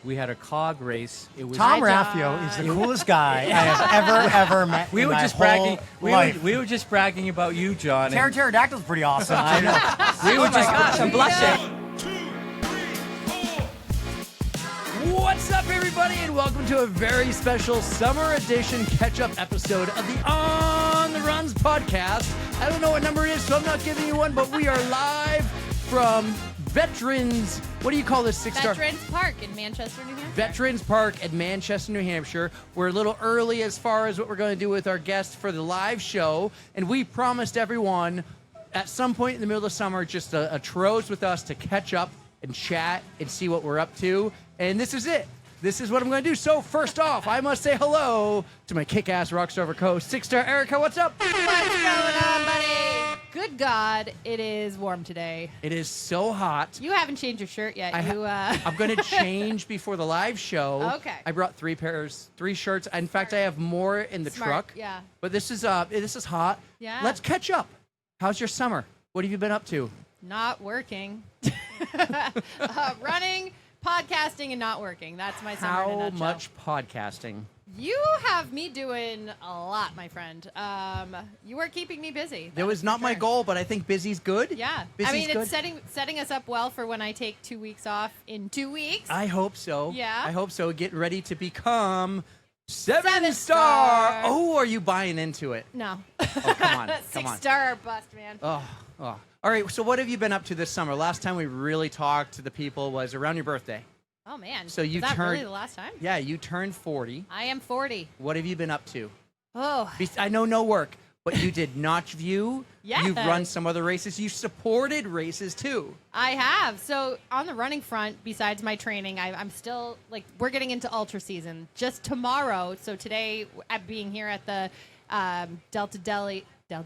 We had a cog race. It was Tom Raffio is the coolest guy I have ever met. We in were my just whole bragging. life. We were just bragging about you, John. Pterodactyl's pretty awesome. I know. We were just. Gosh, I'm blushing. What's up, everybody, and welcome to a very special summer edition catch-up episode of the On the Runs podcast. I don't know what number it is, so I'm not giving you one, but we are live from Veterans. What do you call this? Veterans Park in Manchester, New Hampshire. Veterans Park at Manchester, New Hampshire. We're a little early as far as what we're going to do with our guests for the live show, and we promised everyone at some point in the middle of summer just a troves with us to catch up and chat and see what we're up to, and this is it. This is what I'm going to do. So first off, I must say hello to my kick-ass rockstar of a co, 6-star Erika. What's up? What's going on, buddy? Good God, it is warm today. It is so hot. You haven't changed your shirt yet. I'm going to change before the live show. Okay. I brought three shirts. In fact, I have more in the truck. Yeah. But this is hot. Yeah. Let's catch up. How's your summer? What have you been up to? Not working. Running, podcasting, and not working. That's my summer in a How nutshell. much podcasting? You have me doing a lot, my friend. You are keeping me busy. That was not my goal, but I think busy's good. Yeah. Busy's good. It's setting us up well for when I take 2 weeks off in 2 weeks. I hope so. Yeah. I hope so. Get ready to become 7-star. 7-star. Oh, are you buying into it? No. Oh, come on. Come on. 6-star or bust, man. Oh. All right. So what have you been up to this summer? Last time we really talked to the people was around your birthday. Oh, man. So you Was that turned- really the last time? Yeah, you turned 40. I am 40. What have you been up to? Oh. I know no work, but you did Notch View. Yes. You've run some other races. You supported races, too. I have. So on the running front, besides my training, I'm still, we're getting into ultra season. Just tomorrow, so today, being here at the Delta Elliott. I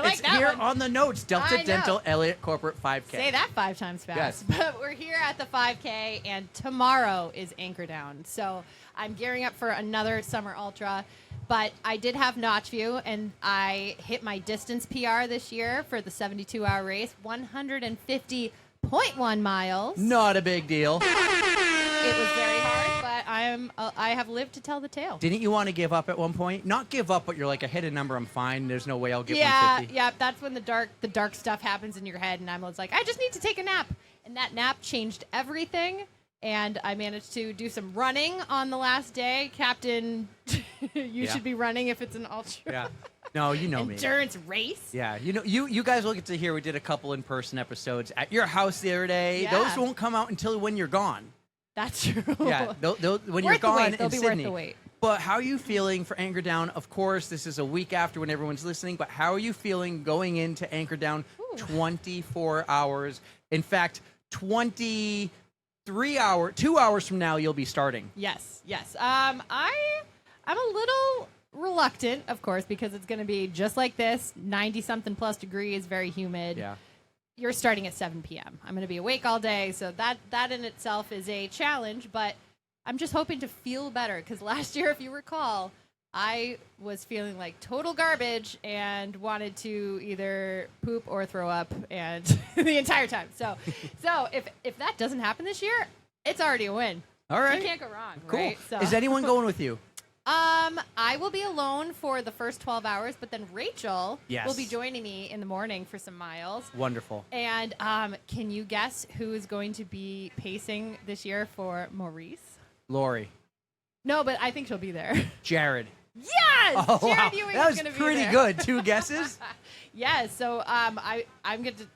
like it's that here one. on the notes. I Delta know. Dental Elliott Corporate 5K. Say that 5 times fast. Yes. But we're here at the 5K, and tomorrow is Anchor Down. So I'm gearing up for another summer ultra. But I did have Notch View, and I hit my distance PR this year for the 72-hour race, 150.1 miles. Not a big deal. It was very hard, but I have lived to tell the tale. Didn't you want to give up at one point? Not give up, but you're like, I hit a number, I'm fine. There's no way I'll get 150. Yeah, that's when the dark stuff happens in your head, and I'm like, I just need to take a nap. And that nap changed everything, and I managed to do some running on the last day. Captain, you should be running if it's an ultra. Yeah. No, you know me. Endurance race. Yeah, you guys will get to hear we did a couple in-person episodes at your house the other day. Yeah. Those won't come out until when you're gone. That's true. Yeah, when you're Worth the gone wait. in They'll be Sydney. worth the wait. But how are you feeling for Anchor Down? Of course, this is a week after when everyone's listening, but how are you feeling going into Anchor Down 24 hours? In fact, 2 hours from now, you'll be starting. Yes. I'm a little reluctant, of course, because it's going to be just like this, 90-something plus degrees, very humid. Yeah. You're starting at 7 p.m. I'm going to be awake all day, so that in itself is a challenge, but I'm just hoping to feel better, because last year, if you recall, I was feeling like total garbage and wanted to either poop or throw up and the entire time. So if that doesn't happen this year, it's already a win. All right. You can't go wrong, Cool. right? So. Is anyone going with you? I will be alone for the first 12 hours, but then Rachel will be joining me in the morning for some miles. Wonderful. And can you guess who is going to be pacing this year for Maurice? Lori. No, but I think she'll be there. Jared. Yes! Oh, Jared wow. Ewing That is was going to be pretty there. good. 2 guesses? Yes, so I'm going to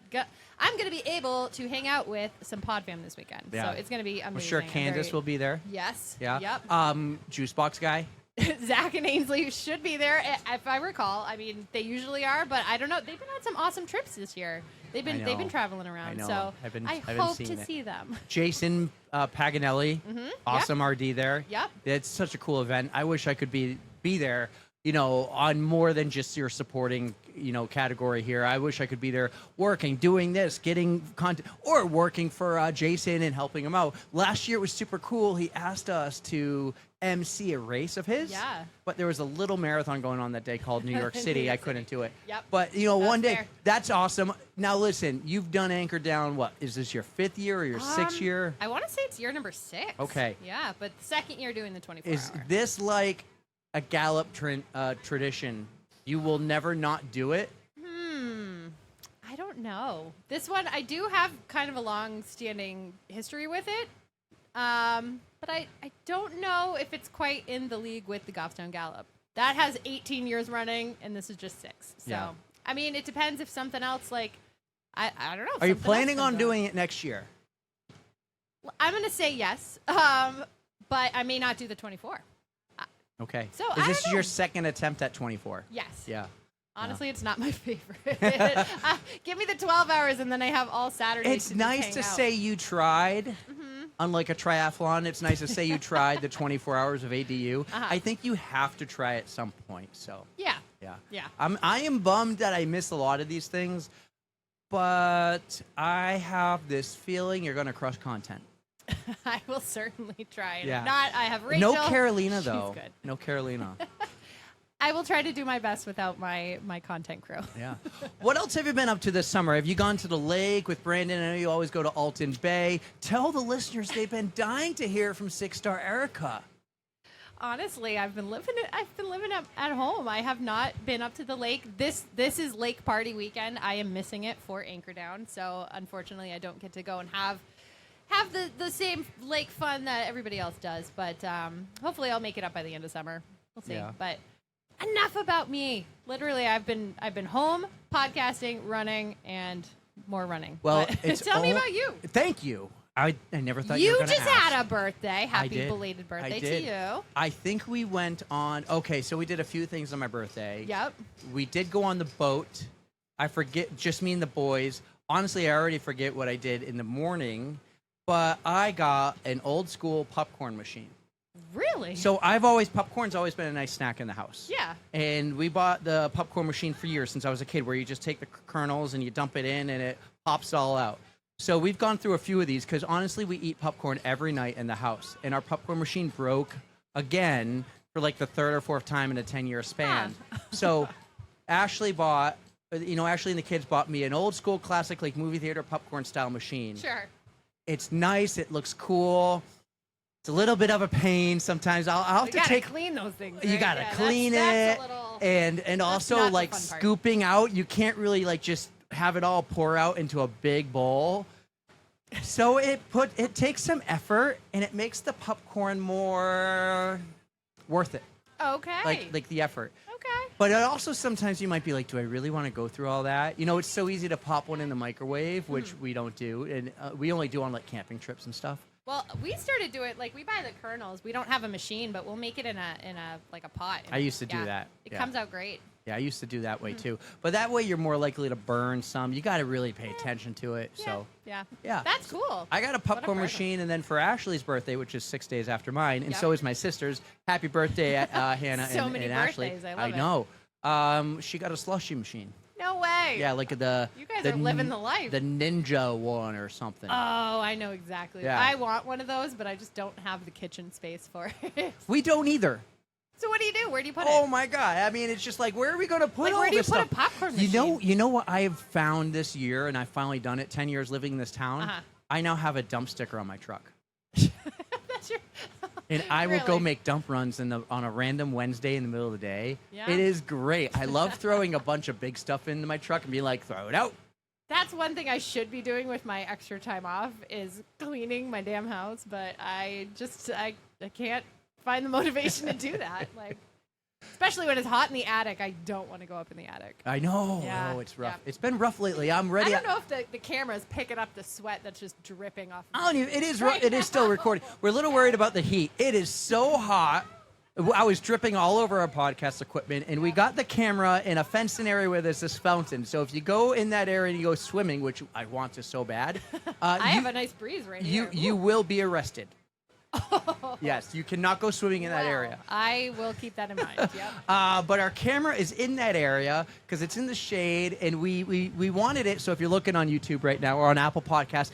be able to hang out with some pod fam this weekend. Yeah. So it's going to be amazing. I'm sure Candace will be there. Yes. Yeah. Yep. Juice box guy. Zach and Ainsley should be there, if I recall. I mean, they usually are, but I don't know. They've been on some awesome trips this year. They've been traveling around. I know. So I hope to see them. Jason Paganelli, awesome RD there. Yep. It's such a cool event. I wish I could be there. on more than just your supporting, category here. I wish I could be there working, doing this, getting content, or working for Jason and helping him out. Last year it was super cool. He asked us to MC a race of his. Yeah. But there was a little marathon going on that day called New York City. I couldn't do it. Yep. But, one day, fair. that's awesome. Now, listen, you've done Anchor Down, what? Is this your 5th year or your 6th year? I want to say it's year number 6. Okay. Yeah, but the second year doing the 24 Is hour. this like a Gallup tradition? You will never not do it? I don't know. This one, I do have kind of a long-standing history with it. But I don't know if it's quite in the league with the Goffstown Gallup. That has 18 years running, and this is just 6. So, Yeah. I mean, it depends if something else, I don't know. Are you something else planning comes on up. doing it next year? I'm going to say yes, but I may not do the 24. Okay. So, Is I this don't your know. second attempt at 24? Yes. Yeah. Honestly, it's not my favorite. Give me the 12 hours, and then I have all Saturday. It's nice to say you tried. Unlike a triathlon, it's nice to say you tried the 24 hours of ADU. I think you have to try at some point. So Yeah. yeah. I am bummed that I miss a lot of these things, but I have this feeling you're going to crush content. I will certainly try. And Yeah. if not, I have Rachel. No Carolina She's though. good. No Carolina. I will try to do my best without my content crew. Yeah. What else have you been up to this summer? Have you gone to the lake with Brandon? I know you always go to Alton Bay. Tell the listeners they've been dying to hear from 6-Star Erika. Honestly, I've been living up at home. I have not been up to the lake. This is lake party weekend. I am missing it for Anchor Down. So unfortunately, I don't get to go and have the same lake fun that everybody else does. But hopefully, I'll make it up by the end of summer. We'll see. Yeah. But enough about me. Literally, I've been home, podcasting, running, and more running. Well, But it's tell me about you. Thank you. I never thought you were You going to just ask. had a birthday. Happy did. belated birthday I did. to you. I think we went on. Okay, so we did a few things on my birthday. Yep. We did go on the boat. I forget, just me and the boys. Honestly, I already forget what I did in the morning, but I got an old school popcorn machine. Really? So popcorn's always been a nice snack in the house. Yeah. And we bought the popcorn machine for years since I was a kid, where you just take the kernels and you dump it in and it pops all out. So we've gone through a few of these because honestly, we eat popcorn every night in the house. And our popcorn machine broke again for like the 3rd or 4th time in a 10-year span. So Ashley and the kids bought me an old school classic, like movie theater popcorn style machine. Sure. It's nice. It looks cool. It's a little bit of a pain sometimes. I'll have to take. Clean those things. You right? gotta Yeah, clean that's it, a little, and also not the like fun part. scooping out. You can't really like just have it all pour out into a big bowl. So it takes some effort, and it makes the popcorn more worth it. Okay. Like the effort. Okay. But it also sometimes you might be like, do I really want to go through all that? It's so easy to pop one in the microwave, which we don't do, and we only do on like camping trips and stuff. Well, we started doing it we buy the kernels. We don't have a machine, but we'll make it in a pot. I used to do that. It Yeah. comes out great. Yeah, I used to do that way too. But that way you're more likely to burn some. You got to really pay attention to it. So Yeah. yeah. That's cool. I got a popcorn present. machine, and then for Ashley's birthday, which is 6 days after mine, and Yep. so is my sister's. Happy birthday, Hannah So and, many and Ashley. birthdays. I love it. know. She got a slushy machine. No way. Yeah, like the You guys the are living n- the life. The Ninja one or something. Oh, I know exactly. Yeah. I want one of those, but I just don't have the kitchen space for it. We don't either. So what do you do? Where do you put Oh it? my god! I mean, it's just like, where are we going to put Like, all where do you this put a stuff? popcorn machine? You know what I've found this year, and I've finally done it. 10 years living in this town. Uh-huh. I now have a dump sticker on my truck. That's your. And I will go Really? make dump runs on a random Wednesday in the middle of the day. Yeah. It is great. I love throwing a bunch of big stuff into my truck and being like, throw it out. That's one thing I should be doing with my extra time off is cleaning my damn house, but I can't find the motivation to do that. Especially when it's hot in the attic, I don't want to go up in the attic. I know. Yeah, Oh, it's rough. yeah. It's been rough lately. I'm ready. I don't know if the camera's picking up the sweat that's just dripping off. I don't even, Right it is still now. recording. We're a little worried about the heat. It is so hot. I was dripping all over our podcast equipment, and we got the camera in a fenced-in area where there's this fountain. So if you go in that area and you go swimming, which I want to so bad, I have a nice breeze right here. you will be arrested. Yes, you cannot go swimming in that Wow. area. I will keep that in mind. Yep. But our camera is in that area because it's in the shade, and we wanted it. So if you're looking on YouTube right now or on Apple Podcasts,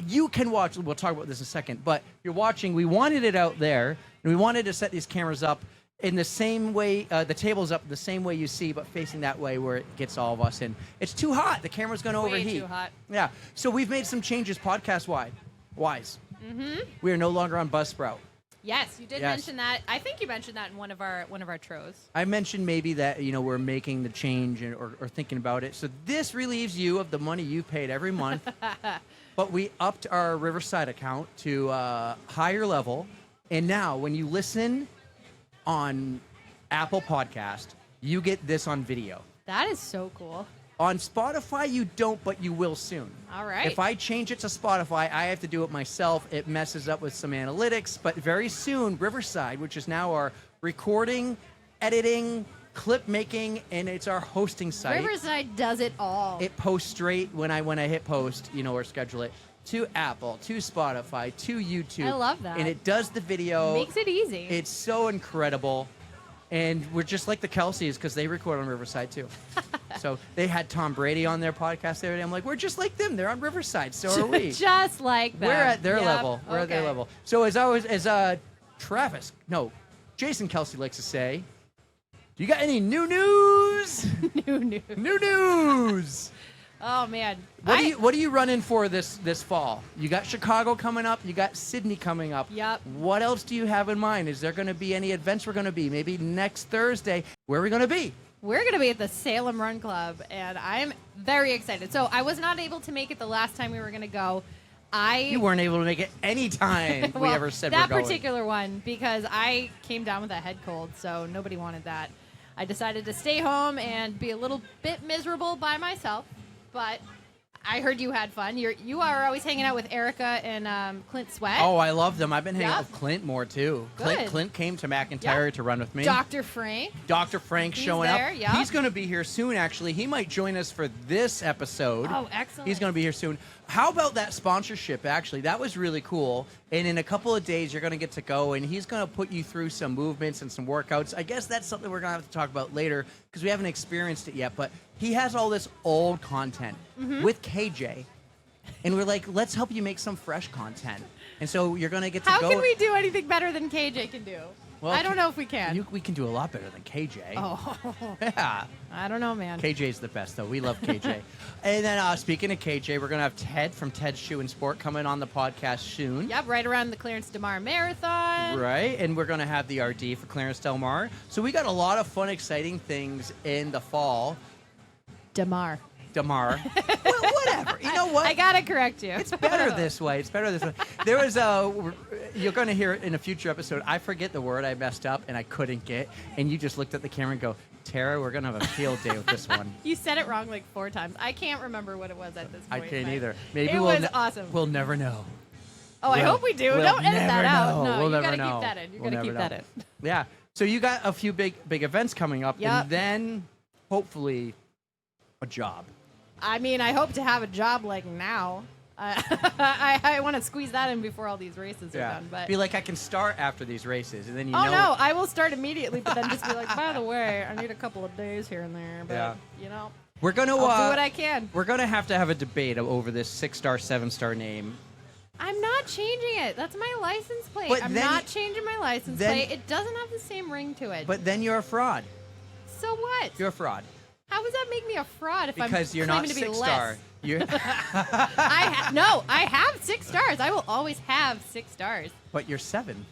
you can watch. We'll talk about this in a second. But if you're watching, we wanted it out there, and we wanted to set these cameras up in the same way, the table's up the same way you see, but facing that way where it gets all of us in. It's too hot. The camera's going to Way overheat. too hot. Yeah. So we've made some changes podcast-wise. Mm-hmm. We are no longer on Buzzsprout. Yes, you did Yes. mention that. I think you mentioned that in one of our tros. I mentioned maybe that, we're making the change or thinking about it. So this relieves you of the money you paid every month. But we upped our Riverside account to a higher level. And now when you listen on Apple Podcast, you get this on video. That is so cool. On Spotify, you don't, but you will soon. All right. If I change it to Spotify, I have to do it myself. It messes up with some analytics. But very soon, Riverside, which is now our recording, editing, clip making, and it's our hosting site. Riverside does it all. It posts straight when I hit post, or schedule it, to Apple, to Spotify, to YouTube. I love that. And it does the video. Makes it easy. It's so incredible. And we're just like the Kelseys because they record on Riverside too. So they had Tom Brady on their podcast the other day. I'm like, we're just like them. They're on Riverside. So are we. Just like that. We're at their Yep. level. We're at their Okay. level. So as Jason Kelce likes to say, do you got any new news? New news. New news. Oh man. What are you running for this fall? You got Chicago coming up. You got Sydney coming up. Yep. What else do you have in mind? Is there going to be any events we're going to be? Maybe next Thursday. Where are we going to be? We're going to be at the Salem Run Club, and I'm very excited. So I was not able to make it the last time we were going to go. You weren't able to make it any time we Well, ever said that we're going. particular one because I came down with a head cold, so nobody wanted that. I decided to stay home and be a little bit miserable by myself, but I heard you had fun. You are always hanging out with Erika and Clint Sweat. Oh, I love them. I've been hanging out Yep. with Clint more too. Good. Clint came to McIntyre Yep. to run with me. Dr. Frank. Dr. Frank He's showing there, up. yep. He's going to be here soon, actually. He might join us for this episode. Oh, excellent. He's going to be here soon. How about that sponsorship, actually? That was really cool. And in a couple of days, you're going to get to go, and he's going to put you through some movements and some workouts. I guess that's something we're going to have to talk about later because we haven't experienced it yet. But he has all this old content with KJ. And we're like, let's help you make some fresh content. And so you're going to get to How go. can we do anything better than KJ can do? Well, I don't know if we can. We can do a lot better than KJ. Oh, Yeah. I don't know, man. KJ's the best, though. We love KJ. And then speaking of KJ, we're going to have Ted from Ted's Shoe and Sport coming on the podcast soon. Yep, right around the Clarence DeMar Marathon. Right. And we're going to have the RD for Clarence Del Mar. So we got a lot of fun, exciting things in the fall. DeMar. DeMar. Well, whatever. You know what? I gotta correct you. It's better this way. It's better this way. There was you're going to hear it in a future episode. I forget the word I messed up and I couldn't get. And you just looked at the camera and go, Tara, we're going to have a field day with this one. You said it wrong like 4 times. I can't remember what it was at this I point. can't but either. Maybe it was awesome. We'll never know. Oh, I We'll- hope we do. we'll Don't edit never that out. know. No, We'll you never gotta know. keep that in. You We'll gotta never keep that know. in. Yeah. So you got a few big events coming up, Yep. and then hopefully a job. I mean, I hope to have a job like now. I want to squeeze that in before all these races are done. But be like, I can start after these races, and then you oh know. no, I will start immediately. But then just be like, by the way, I need a couple of days here and there. But Yeah. you know, We're gonna I'll do what I can. We're gonna have to have a debate over this 6-star, 7-star name. I'm not changing it. That's my license plate. But I'm then- not changing my license then- plate. It doesn't have the same ring to it. But then you're a fraud. so what? You're a fraud How does that make me a fraud if because I'm you're not claiming to be 6-star. less? You're, I have 6 stars. I will always have 6 stars. but you're 7.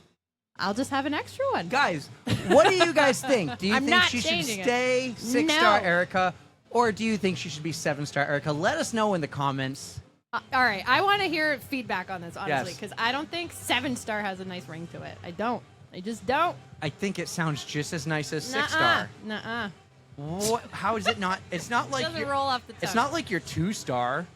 I'll just have an extra one. Guys, what do you guys think? Do you I'm think not she should changing it. stay 6-star No. Erika, or do you think she should be 7-star Erika? Let us know in the comments. All right, I want to hear feedback on this, honestly, Yes. because I don't think 7-star has a nice ring to it. I don't. I just don't. I think it sounds just as nice as Nuh-uh. 6-star. Nuh-uh. What? How is it not? It's not like Doesn't you're, roll off the tongue. It's not like you're 2-star.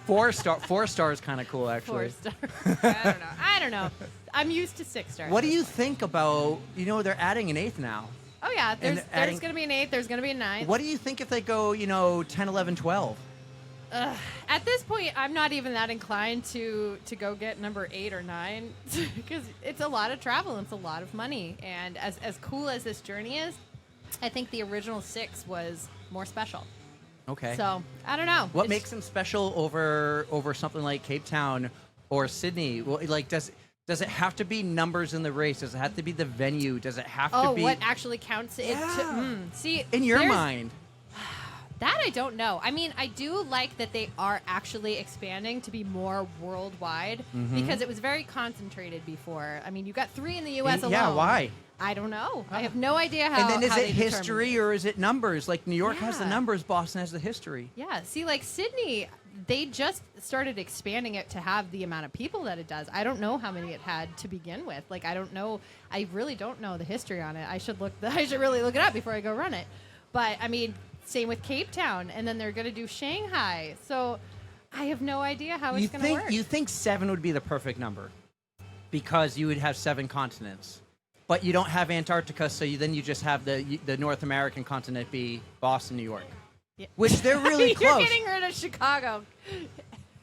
4-star. 4-star is kind of cool, actually. 4 star. I don't know. I'm used to 6 stars. What do you think about? They're adding an 8th now. Oh yeah, there's adding- going to be an 8th. There's going to be a 9th. What do you think if they go, 10, 11, 12? At this point, I'm not even that inclined to go get number 8 or 9 because it's a lot of travel and it's a lot of money. And as cool as this journey is, I think the original 6 was more special. Okay. So I don't know. What makes them special over something like Cape Town or Sydney? Well, like, does it have to be numbers in the race? Does it have to be the venue? Does it have to be... what actually counts it see, in your mind? That I don't know. I mean, I do like that they are actually expanding to be more worldwide because it was very concentrated before. I mean, you got 3 in the U.S. alone. Yeah, why? I don't know. I have no idea how. And then is how it they history determined or is it numbers? Like New York has the Yeah. numbers, Boston has the history. Yeah. See, like Sydney, they just started expanding it to have the amount of people that it does. I don't know how many it had to begin with. Like, I don't know. I really don't know the history on it. I should really look it up before I go run it. But I mean, same with Cape Town, and then they're going to do Shanghai. So I have no idea how it's going to work. You think 7 would be the perfect number because you would have 7 continents. But you don't have Antarctica, so then you just have the North American continent be Boston, New York, which they're really close. You're getting rid of Chicago.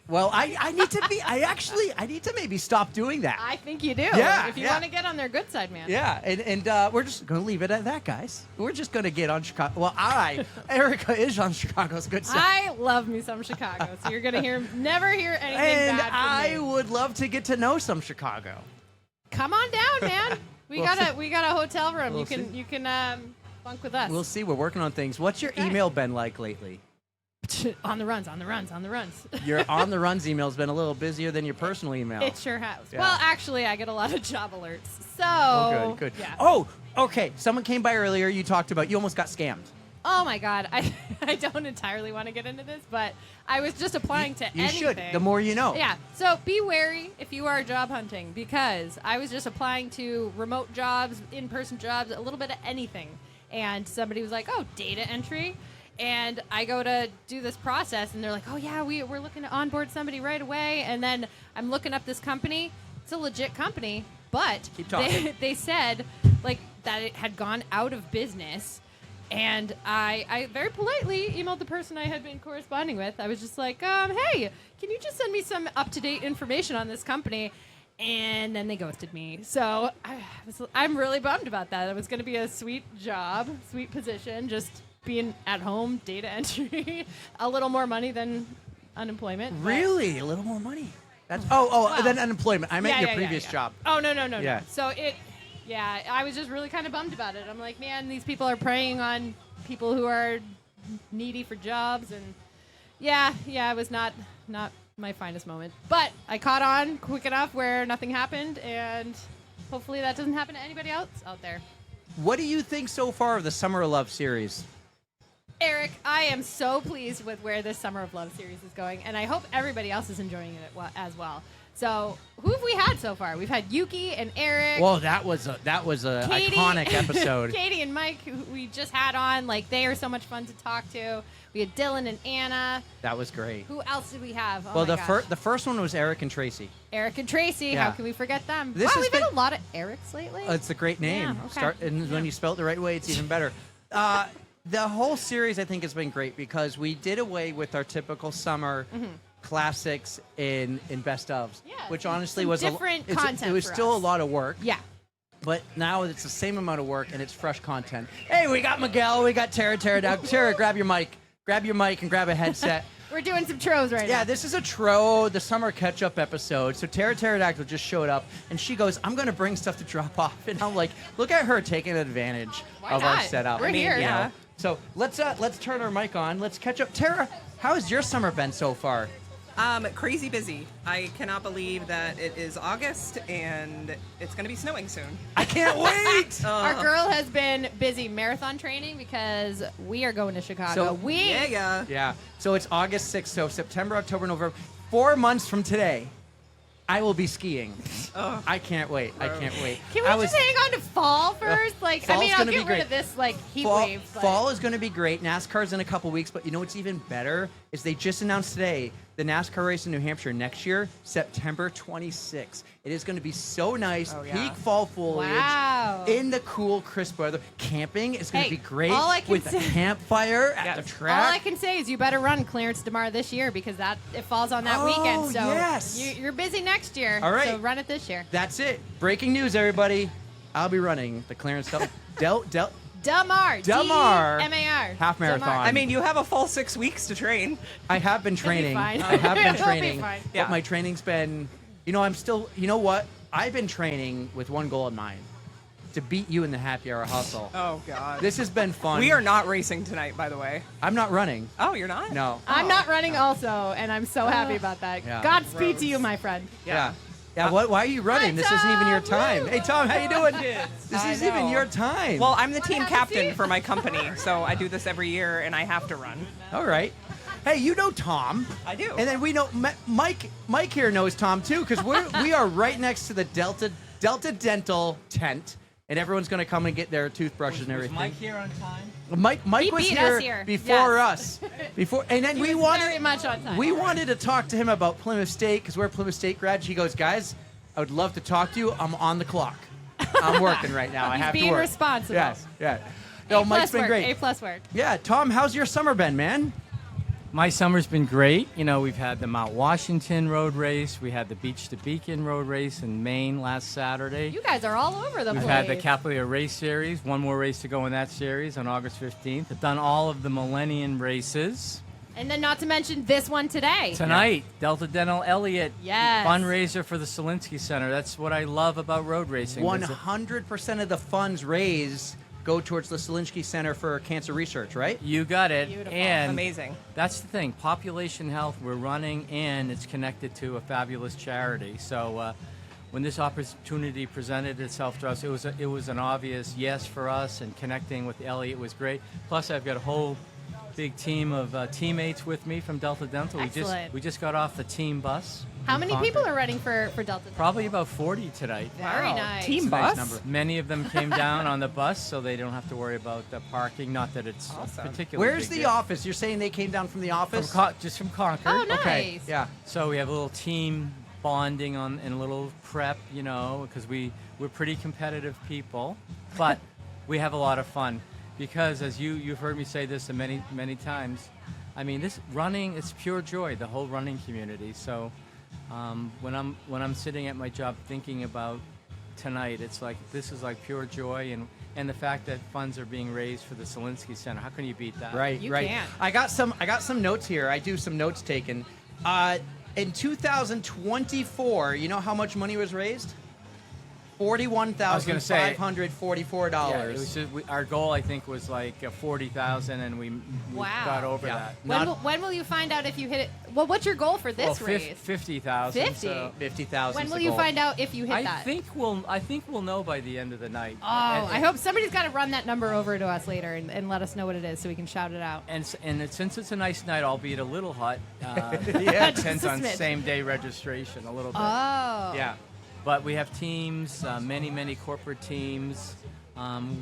Well, I need to maybe stop doing that. I think you do. Yeah, If you yeah. want to get on their good side, man. Yeah, and we're just going to leave it at that, guys. We're just going to get on Chicago. Well, Erika is on Chicago's good side. I love me some Chicago, so you're going to never hear anything And bad from I me. would love to get to know some Chicago. Come on down, man. We We'll got see. we got a hotel room. We'll You can bunk with us. We'll see. We're working on things. What's your Okay. email been like lately? on the runs. Your on the runs email's been a little busier than your personal email. It sure has. Yeah. Well, actually, I get a lot of job alerts. So. Oh, good. Yeah. Oh, okay. Someone came by earlier. You talked about you almost got scammed. Oh my God. I don't entirely want to get into this, but I was just applying to You anything. should. The more you know. Yeah. So be wary if you are job hunting because I was just applying to remote jobs, in-person jobs, a little bit of anything. And somebody was like, oh, data entry. And I go to do this process, and they're like, oh, yeah, we're looking to onboard somebody right away. And then I'm looking up this company. It's a legit company, but Keep talking. they said like that it had gone out of business. And I very politely emailed the person I had been corresponding with. I was just like, hey, can you just send me some up-to-date information on this company? And then they ghosted me. So I'm really bummed about that. It was going to be a sweet job, sweet position, just being at home, data entry, a little more money than unemployment. but- Really? A little more money. That's Well, then unemployment. I meant your previous yeah. job. Oh, no. Yeah. So I was just really kind of bummed about it. I'm like, man, these people are preying on people who are needy for jobs. And it was not my finest moment. But I caught on quick enough where nothing happened. And hopefully that doesn't happen to anybody else out there. What do you think so far of the Summer of Love series? Eric, I am so pleased with where this Summer of Love series is going, and I hope everybody else is enjoying it as well. So, who have we had so far? We've had Yuki and Eric. Well, that was a Katie, iconic episode. Katie and Mike, who we just had on, like they are so much fun to talk to. We had Dylan and Anna. That was great. Who else did we have? Oh Well, my gosh. the first one was Eric and Tracy. Eric and Tracy. Yeah. How can we forget them? This has We've had been- a lot of Erics lately. It's a great name. Yeah, okay. And when you spell it the right way, it's even better. The whole series, I think, has been great because we did away with our typical summer classics in best ofs, Yeah, which some honestly was different it content was for still us. a lot of work. Yeah. But now it's the same amount of work and it's fresh content. Hey, we got Miguel, we got Tara now. Tara, grab your mic and grab a headset. We're doing some tros right now. Yeah, this is a Tro, the summer catch-up episode. So Tara Pterodactyl just showed up, and she goes, I'm going to bring stuff to drop off. And I'm like, look at her taking advantage Why of our not? setup. We're here. you know. Yeah. So let's turn our mic on. Let's catch up. Tara, how has your summer been so far? Crazy busy. I cannot believe that it is August and it's going to be snowing soon. I can't wait! Our girl has been busy marathon training because we are going to Chicago. So- Yeah. Yeah. So it's August 6th. So September, October, November. 4 months from today, I will be skiing. Oh. I can't wait. I can't wait. Can we I was- just hang on to fall first? Like, I Fall's mean, I'll gonna be get rid great. of this like heat Fall, wave. But fall is going to be great. NASCAR's in a couple weeks, but you know what's even better is they just announced today the NASCAR race in New Hampshire next year, September 26th. It is going to be so nice. Oh, yeah. Peak fall foliage Wow. in the cool, crisp weather. Camping is going to Hey, be great all I can with a say- campfire at Yes. the All track. I can say is you better run Clarence DeMar this year because it falls on that Oh, weekend. So yes. you're busy next year. All right. So run it this year. That's it. Breaking news, everybody. I'll be running the Clarence DeMar. DeMar. DMAR. Half marathon. I mean, you have a full 6 weeks to train. I have been You'll be training. fine. I have been You'll be training. fine. Yeah. But my training's been, I'm still, you know what? I've been training with one goal in mind, to beat you in the happy hour hustle. Oh, God. This has been fun. We are not racing tonight, by the way. I'm not running. Oh, you're not? No. I'm not running also, and I'm so happy about that. Yeah. Godspeed to you, my friend. Yeah. Yeah, why are you running? Hi, This isn't even your Tom. time. Woo. Hey, Tom, how you doing? This I isn't even know. your time. Well, I'm the team have a captain seat. for my company, so I do this every year, and I have to run. All right. Hey, you know Tom. I do. And then we know Mike here knows Tom too, because we are right next to the Delta Dental tent, and everyone's going to come and get their toothbrushes and everything. Mike here on time? Mike He was beat here, us here. before Yes. us. And then He we was wanted very much on time. we wanted to talk to him about Plymouth State because we're Plymouth State grads. He goes, guys, I would love to talk to you. I'm on the clock. I'm working right now. I He's have being to work. responsible. Yes, yeah. No, Mike's been work. great. A+ work. Yeah, Tom, how's your summer been, man? My summer's been great. We've had the Mount Washington road race. We had the Beach to Beacon road race in Maine last Saturday. You guys are all over the We've place. had the Cavalier Race Series. One more race to go in that series on August 15th. I've done all of the Millennium races. And then not to mention this one today. Tonight, Delta Dental Elliott Yes. fundraiser for the Selinsky Center. That's what I love about road racing. 100% of the funds raised go towards the Selinsky Center for Cancer Research, right? You got it. Beautiful. And Amazing. that's the thing. Population health, we're running, and it's connected to a fabulous charity. So when this opportunity presented itself to us, it was an obvious yes for us, and connecting with Elliot was great. Plus, I've got a whole big team of teammates with me from Delta Dental. Excellent. We just got off the team bus. How from many Concord. people are running for Delta? Probably about 40 tonight. Very Wow. nice. Team Nice bus? number. Many of them came down on the bus, so they don't have to worry about the parking. Not that it's Awesome. particularly Where's big the deal. office? You're saying they came down from the office? Just from Concord. Oh, nice. Okay, yeah. So we have a little team bonding and a little prep, because we're pretty competitive people, but we have a lot of fun because, as you've heard me say this many times, I mean, this running, it's pure joy, the whole running community. So when I'm sitting at my job thinking about tonight, it's like this is like pure joy, and the fact that funds are being raised for the Selinsky Center. How can you beat that? Right, You right. can't. I got some notes here. I do some notes taken. In 2024, you know how much money was raised? $41,544. Yeah, it was just, our goal, I think, was like 40,000, and we Wow. got over Yeah. that. When will you find out if you hit it? Well, what's your goal for this Well, race? 50,000. 50? So 50,000. When will you find out if you hit I that? think we'll know by the end of the night. Oh, I hope somebody's got to run that number over to us later and let us know what it is so we can shout it out. Since it's a nice night, albeit a little hot, Yeah, it depends on Just a smidge. same day registration a little bit. Oh. Yeah, but we have teams, many corporate teams.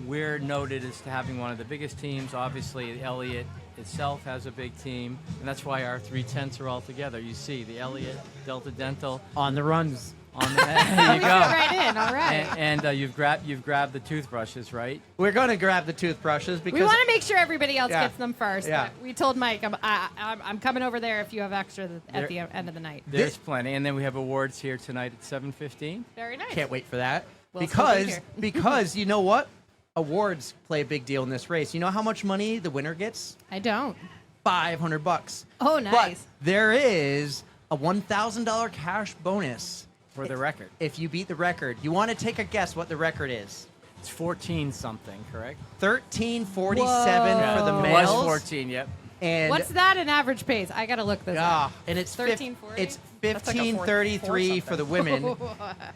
We're noted as having one of the biggest teams. Obviously, Elliot itself has a big team, and that's why our 3 tents are all together. You see the Elliot, Delta Dental on the runs. on the. There We you fit go. right in. All right. And you've grabbed the toothbrushes, right? We're going to grab the toothbrushes because We want to make sure everybody else Yeah. gets them first. Yeah. But we told Mike, I'm coming over there if you have extra at the end of the night. There's plenty, and then we have awards here tonight at 7:15. Very nice. can't wait for that. We'll still be because here. because you know what? Awards play a big deal in this race. You know how much money the winner gets? I don't. $500. Oh, But nice. there is a $1,000 cash bonus For the record. if you beat the record. You want to take a guess what the record is? It's 14 something, correct? 1347 for the Whoa. It males. was 14, yep. And What's that in average pace? I got to look this up. and it's 1340? It's That's like a 1533 for the women.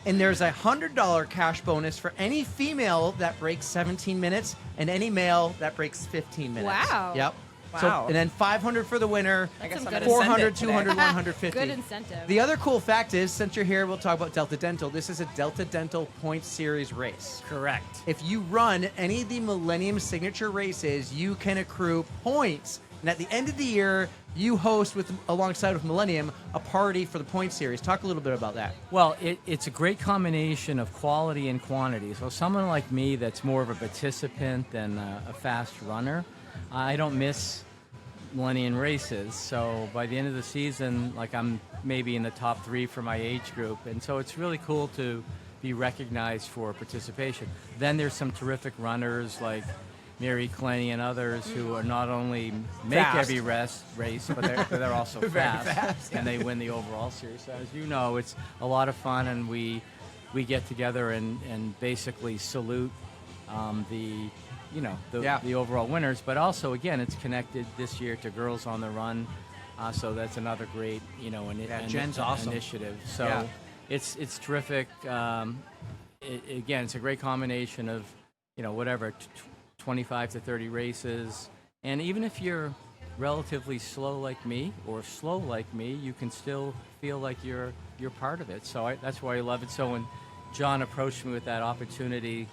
And there's a $100 cash bonus for any female that breaks 17 minutes and any male that breaks 15 minutes. Wow. Yep. So, Wow. and then 500 for the winner, I guess some I'm good gonna 400, send it 200, today. 150. Good incentive. The other cool fact is, since you're here, we'll talk about Delta Dental. This is a Delta Dental Point Series race. Correct. If you run any of the Millennium signature races, you can accrue points And at the end of the year, you host alongside with Millennium a party for the Point Series. Talk a little bit about that. Well, it's a great combination of quality and quantity. So someone like me that's more of a participant than a fast runner, I don't miss Millennium races. So by the end of the season, like I'm maybe in the top 3 for my age group. And so it's really cool to be recognized for participation. Then there's some terrific runners like Mary Kelli and others who are not only make Fast. every race, but they're also fast, and they win the overall series. So as you know, it's a lot of fun, and we get together and basically salute the overall winners. But also, again, it's connected this year to Girls on the Run, so that's another great Jen's awesome. initiative. So it's terrific. Again, it's a great combination of whatever. 25 to 30 races, and even if you're relatively slow like me or slow like me, you can still feel like you're part of it. So that's why I love it. So when John approached me with that opportunity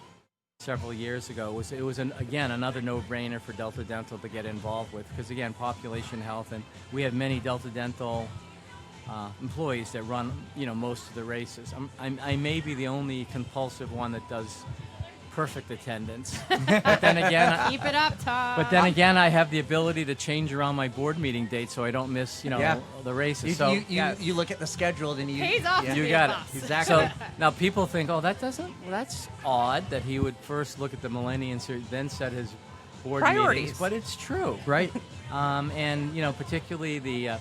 several years ago, it was again another no-brainer for Delta Dental to get involved with, because again, population health, and we have many Delta Dental employees that run most of the races. I may be the only compulsive one that does perfect attendance. But then again, Keep it up, Tom. But then again, I have the ability to change around my board meeting date so I don't miss, the races. You look at the schedule and you Pays off to You be got a it. boss. Exactly. So now people think, that's odd that he would first look at the Millennium series, then set his board Priorities. meetings. But it's true. right. And particularly the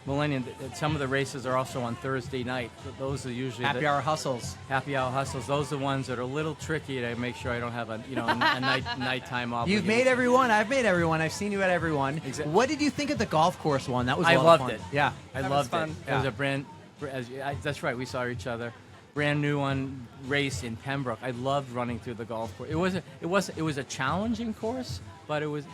Millennium, some of the races are also on Thursday night. Those are usually Happy hour hustles. Happy hour hustles. Those are the ones that are a little tricky to make sure I don't have a nighttime obligation. You've made every one. I've made every one. I've seen you at every one. Exactly. What did you think of the golf course one? That was a I lot loved of fun. it. Yeah. I That was loved fun. it. It was a that's right. We saw each other. Brand new one race in Pembroke. I loved running through the golf course. It was a challenging course, but it was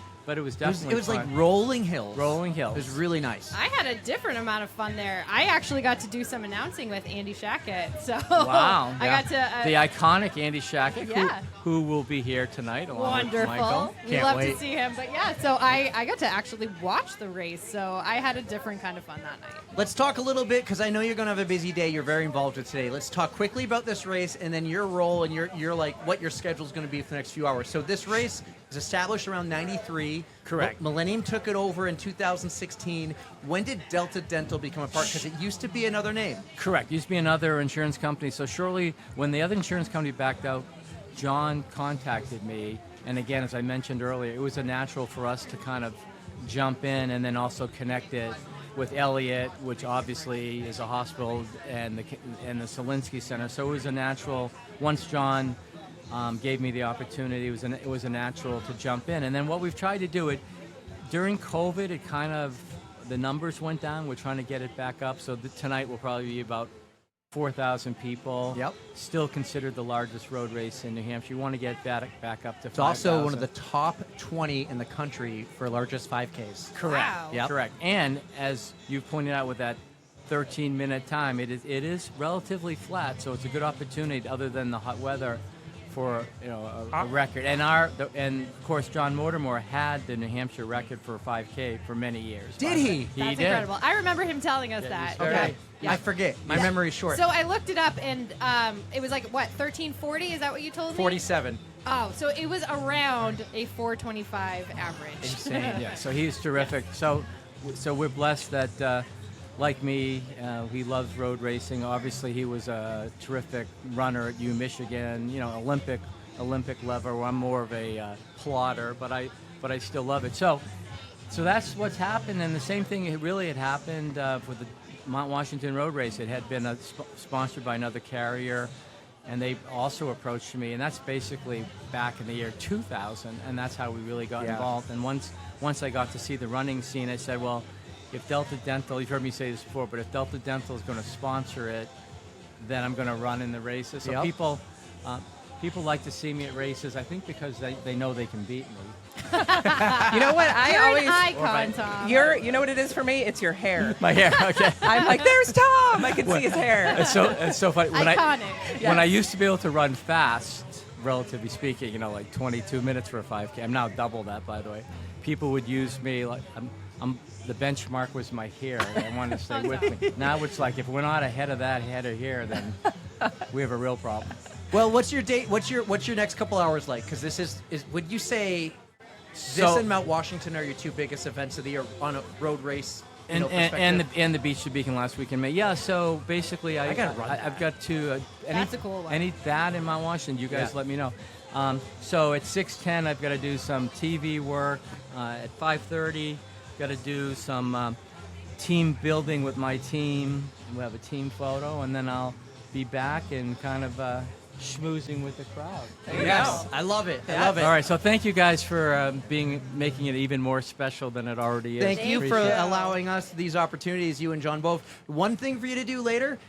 definitely It was like fun. rolling hills. Rolling hills. It was really nice. I had a different amount of fun there. I actually got to do some announcing with Andy Shackett. So Wow. I got to the iconic Andy Shackett, Yeah. who will be here tonight along with Michael. wonderful. We Can't love wait. to see him. But yeah, so I got to actually watch the race. So I had a different kind of fun that night. Let's talk a little bit, because I know you're going to have a busy day. You're very involved with today. Let's talk quickly about this race and then your role and your like what your schedule is going to be for the next few hours. So this race was established around 93. Correct. Millennium took it over in 2016. When did Delta Dental become a part? Because it used to be another name. Correct. Used to be another insurance company. So shortly, when the other insurance company backed out, John contacted me. And again, as I mentioned earlier, it was a natural for us to kind of jump in and then also connect it with Elliot, which obviously is a hospital, and the Solinsky Center. So it was a natural. Once John gave me the opportunity, it was a natural to jump in. And then what we've tried to do it during COVID, it kind of the numbers went down. We're trying to get it back up. So tonight will probably be about 4,000 people. Yep. Still considered the largest road race in New Hampshire. You want to get back up to 5,000. It's also one of the top 20 in the country for largest 5Ks. Correct. Wow. Yep. Correct. And as you pointed out with that 13-minute time, it is relatively flat, so it's a good opportunity, other than the hot weather, for a record. And of course, John Mortimer had the New Hampshire record for 5K for many years. Did he? He That's did. incredible. I remember him telling us Yeah, that. he's very- Okay. Yeah. I forget. My memory's short. So I looked it up, and it was like, what, 1340? Is that what you told me? 47. Oh, so it was around a 425 average. Insane. Yeah. So he's terrific. So we're blessed that, like me, he loves road racing. Obviously, he was a terrific runner at Michigan. Olympic level. I'm more of a plotter, but I still love it. So that's what's happened. And the same thing had happened for the Mount Washington Road Race. It had been sponsored by another carrier, and they also approached me, and that's basically back in the year 2000, and that's how we really got involved. And once I got to see the running scene, I said, well, if Delta Dental, you've heard me say this before, but if Delta Dental is going to sponsor it, then I'm going to run in the races. So Yep. people like to see me at races, I think, because they know they can beat me. You know what? I You're always. an icon, Tom. You know what it is for me? It's your hair. My hair, okay. I'm like, there's Tom. I can see his hair. It's so funny. Iconic. When I used to be able to run fast, relatively speaking, like 22 minutes for a 5K. I'm now double that, by the way. People would use me like the benchmark was my hair. I wanted to stay with me. Now it's like if we're not ahead of that head of hair, then we have a real problem. Well, what's your date? What's your next couple hours like? Because this is would you say this and Mount Washington are your two biggest events of the year on a road race? And the Beach to Beacon last week in May. Yeah, so basically I've got to That's a cool one. that in Mount Washington. You guys let me know. So at 6:10 I've got to do some TV work. At 5:30 got to do some team building with my team. We'll have a team photo, and then I'll be back and kind of schmoozing with the crowd. Yes, I love it. I love it. All right, so thank you guys for making it even more special than it already is. Thank you for Appreciate it. allowing us these opportunities, you and John both. One thing for you to do later,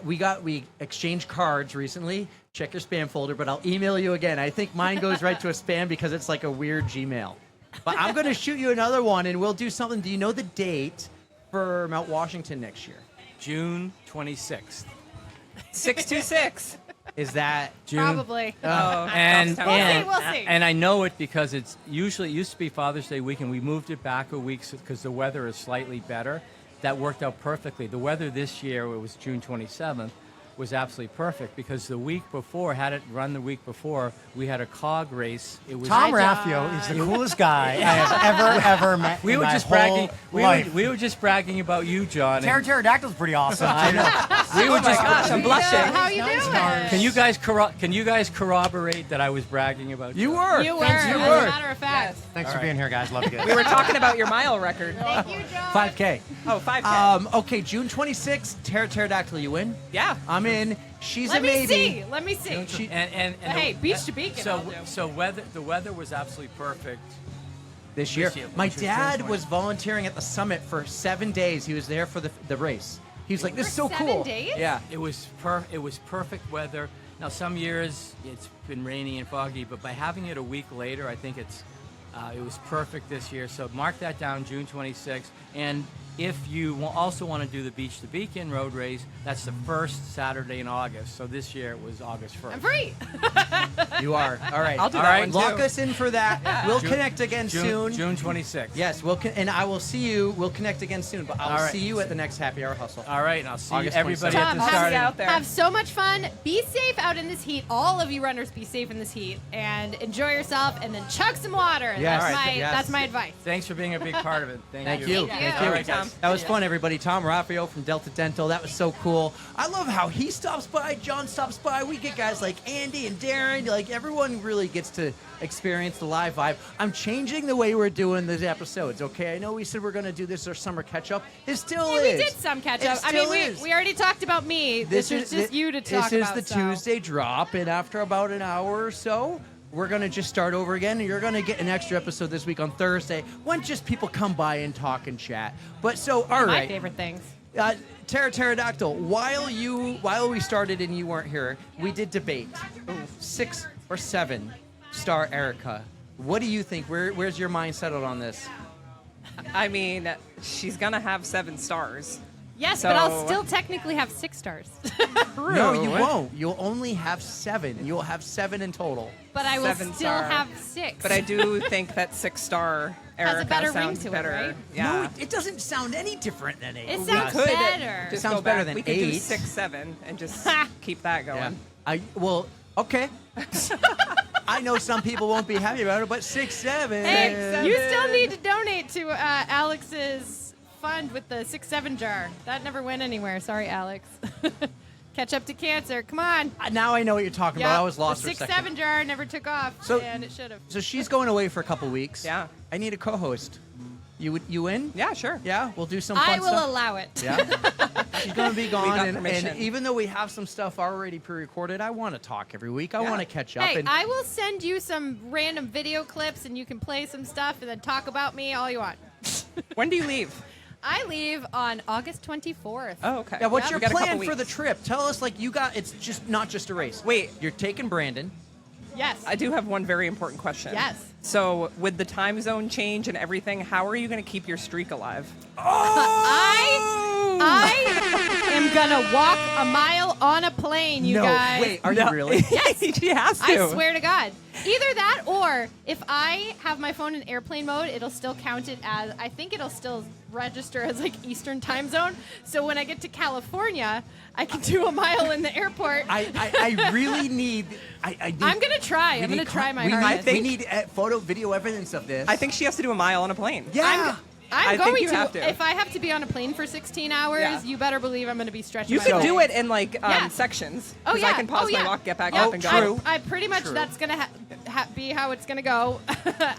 we exchanged cards recently. Check your spam folder, but I'll email you again. I think mine goes right to a spam because it's like a weird Gmail. But I'm going to shoot you another one, and we'll do something. Do you know the date for Mount Washington next year? June 26th. 626. Is that June? Probably. And We'll see. and I know it because it used to be Father's Day weekend. We moved it back a week because the weather is slightly better. That worked out perfectly. The weather this year, it was June 27th, was absolutely perfect because the week before, had it run the week before, we had a cog race. It was Tom Raffio is the coolest guy I have ever met. We in were my just whole bragging. life. We were just bragging about you, John. and Pterodactyl's pretty awesome. I know. We were Oh my gosh, I'm blushing. How you doing? Can you guys corroborate that I was bragging about you John? were? You were, Thanks, as you a were. matter of fact. Thanks for being here, guys. Love you. We were talking about your mile record. Thank you, John. 5K. Oh, 5K. Okay, June 26th, Pterodactyl, you win? Yeah. I'm in. She's Let a me maybe. see. Let me see. And Hey, Beach to Beacon, I'll do. So the weather was absolutely perfect. This year. My which was dad June was volunteering at the summit for 7 days. He was there for the race. He was like, "This is so For cool." 7 days? Yeah. It was perfect weather. Now some years it's been rainy and foggy, but by having it a week later, I think it was perfect this year. So mark that down, June 26th. And if you also want to do the Beach to Beacon road race, that's the first Saturday in August. So this year it was August 1st. I'm free. You are. All right. I'll do All that right. one, Lock too. us in for that. We'll connect again soon. June 26th. Yes, and I will see you. We'll connect again soon, but I'll All right. see you at the next Happy Hour Hustle. All right, and I'll see August everybody 27th. at Tom, the I'll start. see you out there. Have so much fun. Be safe out in this heat. All of you runners, be safe in this heat, and enjoy yourself. And then chug some water. Yes. That's my advice. Thanks for being a big part of it. Thank you. Thank you. All right, Tom. That was fun, everybody. Tom Raffio from Delta Dental. That was so cool. I love how he stops by, John stops by. We get guys like Andy and Darren. Like, everyone really gets to experience the live vibe. I'm changing the way we're doing these episodes, okay? I know we said we're going to do this our summer catch-up. It still Yeah, is. we did some catch It up. I mean, still is. we already talked about me. This is just you to talk about. This is the so. Tuesday drop, and after about an hour or so, we're going to just start over again, and you're going to get an extra episode this week on Thursday when just people come by and talk and chat. But so, all My right. favorite things. Pterodactyl, while we started and you weren't here, we did debate. 6 or 7 star Erika. What do you think? Where's your mind settled on this? I mean, she's going to have 7 stars. Yes, So- but I'll still technically have 6 stars. No, you won't. You'll only have 7. You'll have 7 in total. But I will 7 still star. have 6. But I do think that 6-star Erika Has a better ring sounds to it, better. right? Yeah. No, it doesn't sound any different than 8. It We sounds could better. just Sounds go better back. than We could do 8. 6-7 and just keep that going. Okay. I know some people won't be happy about it, but 6, 7. Hey, you still need to donate to Alex's fund with the 6-7 jar. That never went anywhere. Sorry, Alex. Catch up to cancer. Come on. Now I know what you're talking about. I was lost the for a second. 6-7 jar never took off, So- and it should have. So she's going away for a couple weeks. Yeah. I need a co-host. You in? Yeah, sure. Yeah, we'll do some fun I will stuff. allow it. Yeah. She's going to be gone. got And permission. even though we have some stuff already pre-recorded, I want to talk every week. I Yeah. want to catch up. Hey, and I will send you some random video clips, and you can play some stuff and then talk about me all you want. When do you leave? I leave on August 24th. Oh, okay. yeah, what's We your got a couple plan for the weeks. trip? Tell us, like, it's just not just a race. Wait. You're taking Brandon. Yes. I do have one very important question. Yes. So, with the time zone change and everything, how are you going to keep your streak alive? I am gonna walk a mile on a plane, you No, guys. wait, are you really? Yes. She has to. I swear to God. Either that or if I have my phone in airplane mode, it'll still count it as, I think it'll still register as like Eastern time zone. So when I get to California, I can do a mile in the airport. I really need. I need. I'm going to try. we I'm going need to try my we hardest. Need, we need photo, video evidence of this. I think she has to do a mile on a plane. Yeah. I'm I going think you have to. If I have to be on a plane for 16 hours, Yeah. you better believe I'm going to be stretching You my could legs. do it in like Yeah. sections. Oh 'Cause yeah. I can pause oh, yeah. my walk, get back Yep. up, and go. True. I pretty much True. that's gonna be how it's gonna go.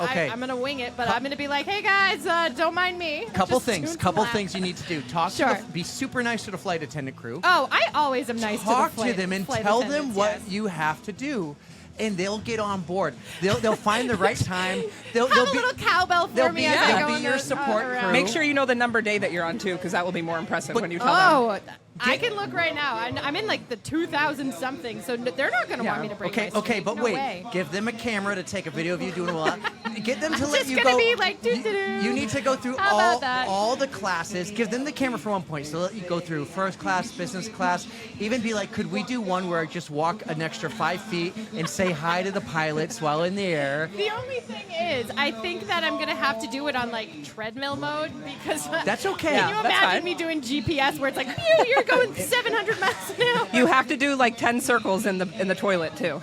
Okay. I'm gonna wing it, but I'm gonna be like, hey guys, don't mind me. Couple Just things. tune Couple flat. things you need to do. Talk Sure. to be super nice to the flight attendant crew. Oh, I always am nice Talk to the flight, them and flight tell them attendants, what yes. you have to do, and they'll get on board. They'll find the right time. They'll Have a be little cowbell they'll for me be- as they'll I go be in your the, support around. crew. Make sure you know the number day that you're on too, because that will be more impressive when you tell them. Oh, I can look right now. I'm in like the 2000 something, so they're not gonna want me to break Okay, my okay, streak. but No wait. way. Give them a camera to take a video of you doing a lot. Get them to I'm let just you gonna go. be like, you, doo-doo-doo. you need to go through How about that? all the classes. Give them the camera for 1 point. So let you go through first class, business class. Even be like, could we do one where I just walk an extra 5 feet and say hi to the pilots while in the air? The only thing is, I think that I'm gonna have to do it on like treadmill mode because That's okay. Can you that's imagine fine. me doing GPS where it's like, phew, you're going 700 miles an hour? You have to do like 10 circles in the toilet too.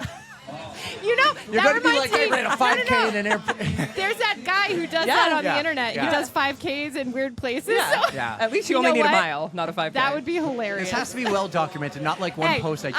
You know, You're that going to be reminds like, I me. ran a 5K in an airport. There's that guy who does Yeah. that on Yeah. the internet. Yeah. He does 5Ks in weird places. Yeah. So Yeah. At least you You only know need what? a mile, not a 5K. that would be hilarious. This has to be well documented, not like one Hey, post I did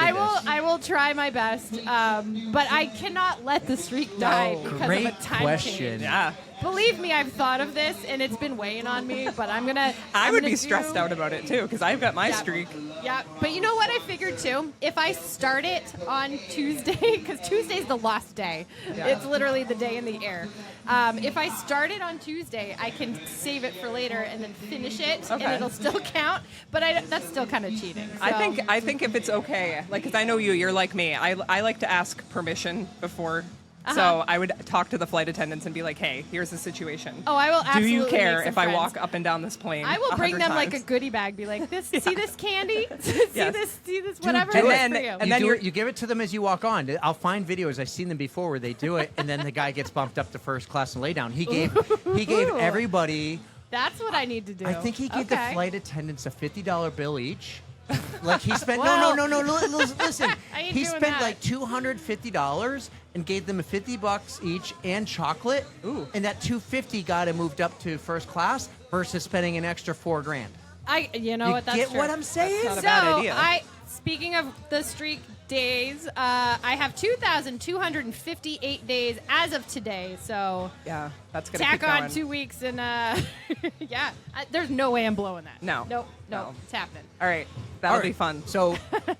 I will try my best, but I cannot let the streak die because Great of a time question. change. Yeah. Believe me, I've thought of this, and it's been weighing on me. But I'm gonna. I I'm would gonna be stressed do- out about it too, because I've got my Yeah. streak. Yeah, but you know what I figured too? If I start it on Tuesday, because Tuesday's the lost day. Yeah. It's literally the day in the air. If I start it on Tuesday, I can save it for later and then finish it, and Okay. it'll still count. But that's still kind of cheating. I so- think if it's okay, like, because I know you're like me. I like to ask permission before. Uh-huh. So I would talk to the flight attendants and be like, "Hey, here's the situation. Oh, I will Do absolutely you care make some if I friends. walk up and down this plane? I will bring 100 them like a times? goodie bag. Be like, this. See this candy? see Yes. this, whatever. do it is it. for you. And And then then you're- you give it to them as you walk on. I'll find videos. I've seen them before where they do it, and then the guy gets bumped up to first class and lay down. He gave Ooh. everybody. That's what I need to do. I think he gave Okay. the flight attendants a $50 bill each. Like he spent Well- no. Listen, I ain't he doing spent that. like $250 and gave them $50 each and chocolate. Ooh. And that $250 got him moved up to first class versus spending an extra $4,000. You know You what? That's get true. what I'm saying? That's not a bad idea. Speaking of the streak days, I have 2,258 days as of today. So Yeah, that's gonna tack keep on going. 2 weeks and yeah, there's no way I'm blowing that. No. no, No. it's happening. All right, that'll All be right, fun. So,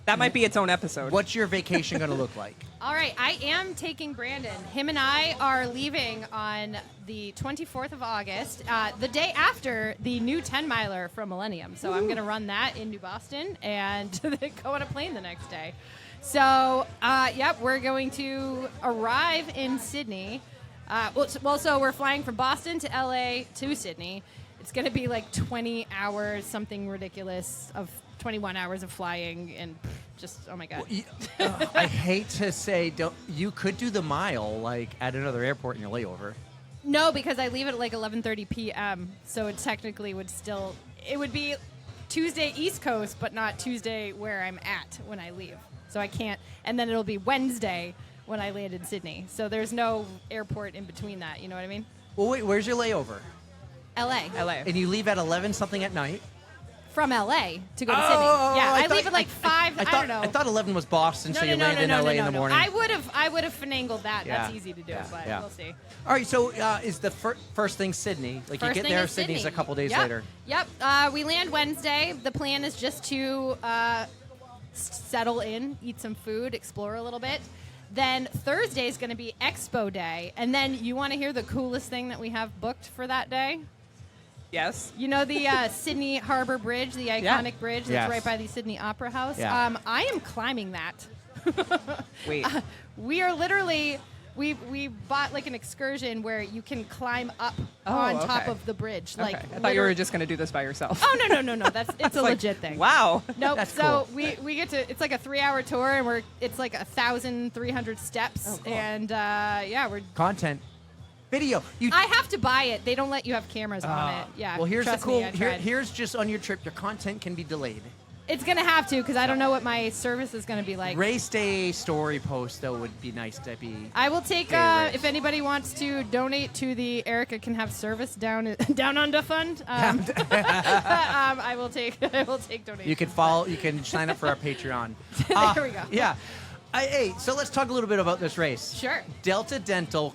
That might be its own episode. what's your vacation going to look like? All right, I am taking Brandon. Him and I are leaving on the 24th of August, the day after the new 10-miler from Millennium. So I'm going to run that in New Boston and then go on a plane the next day. So, yep, we're going to arrive in Sydney. So we're flying from Boston to LA to Sydney. It's going to be like 20 hours, something ridiculous, of 21 hours of flying, and just, oh my God. I hate to say, you could do the mile like at another airport in your layover. No, because I leave at like 11:30 p.m. So it technically it would be Tuesday East Coast, but not Tuesday where I'm at when I leave. So I can't, and then it'll be Wednesday when I land in Sydney. So there's no airport in between that. You know what I mean? Well, wait, where's your layover? LA. LA. And you leave at 11 something at night? From LA to go to Oh, Sydney. Yeah, I thought- leave at like 5. I don't know. I thought 11 was Boston, so you land in LA in the morning. I would have finagled that. Yeah. That's easy to do, Yeah, but yeah. we'll see. All right, so is the first thing Sydney? Like First you get thing there, is Sydney's Sydney. a couple days Yep. later. Yep. We land Wednesday. The plan is just to settle in, eat some food, explore a little bit. Then Thursday is going to be Expo Day. And then you want to hear the coolest thing that we have booked for that day? Yes. You know the Sydney Harbor Bridge, the iconic bridge that's Yes. right by the Sydney Opera House? Yeah. I am climbing that. Wait. We are literally we bought like an excursion where you can climb up Oh, on top okay. of the bridge. Okay. Like I thought you were just going to do this by yourself. Oh no. It's a Like, legit thing. Wow. Nope. That's So cool. we get to. It's like a 3-hour tour, and it's like 1,300 steps, Oh, cool. and we're. Content, video. I have to buy it. They don't let you have cameras on it. Yeah. Well, here's the trust cool. Me, I tried. Here's just on your trip. Your content can be delayed. It's gonna have to because I don't know what my service is gonna be like. Race day story post though would be nice to be. I will take Favorites. if anybody wants to donate to the Erika Can Have Service down under fund. I will take donations. You can follow. You can sign up for our Patreon. There we go. Yeah. Hey, so let's talk a little bit about this race. Sure. Delta Dental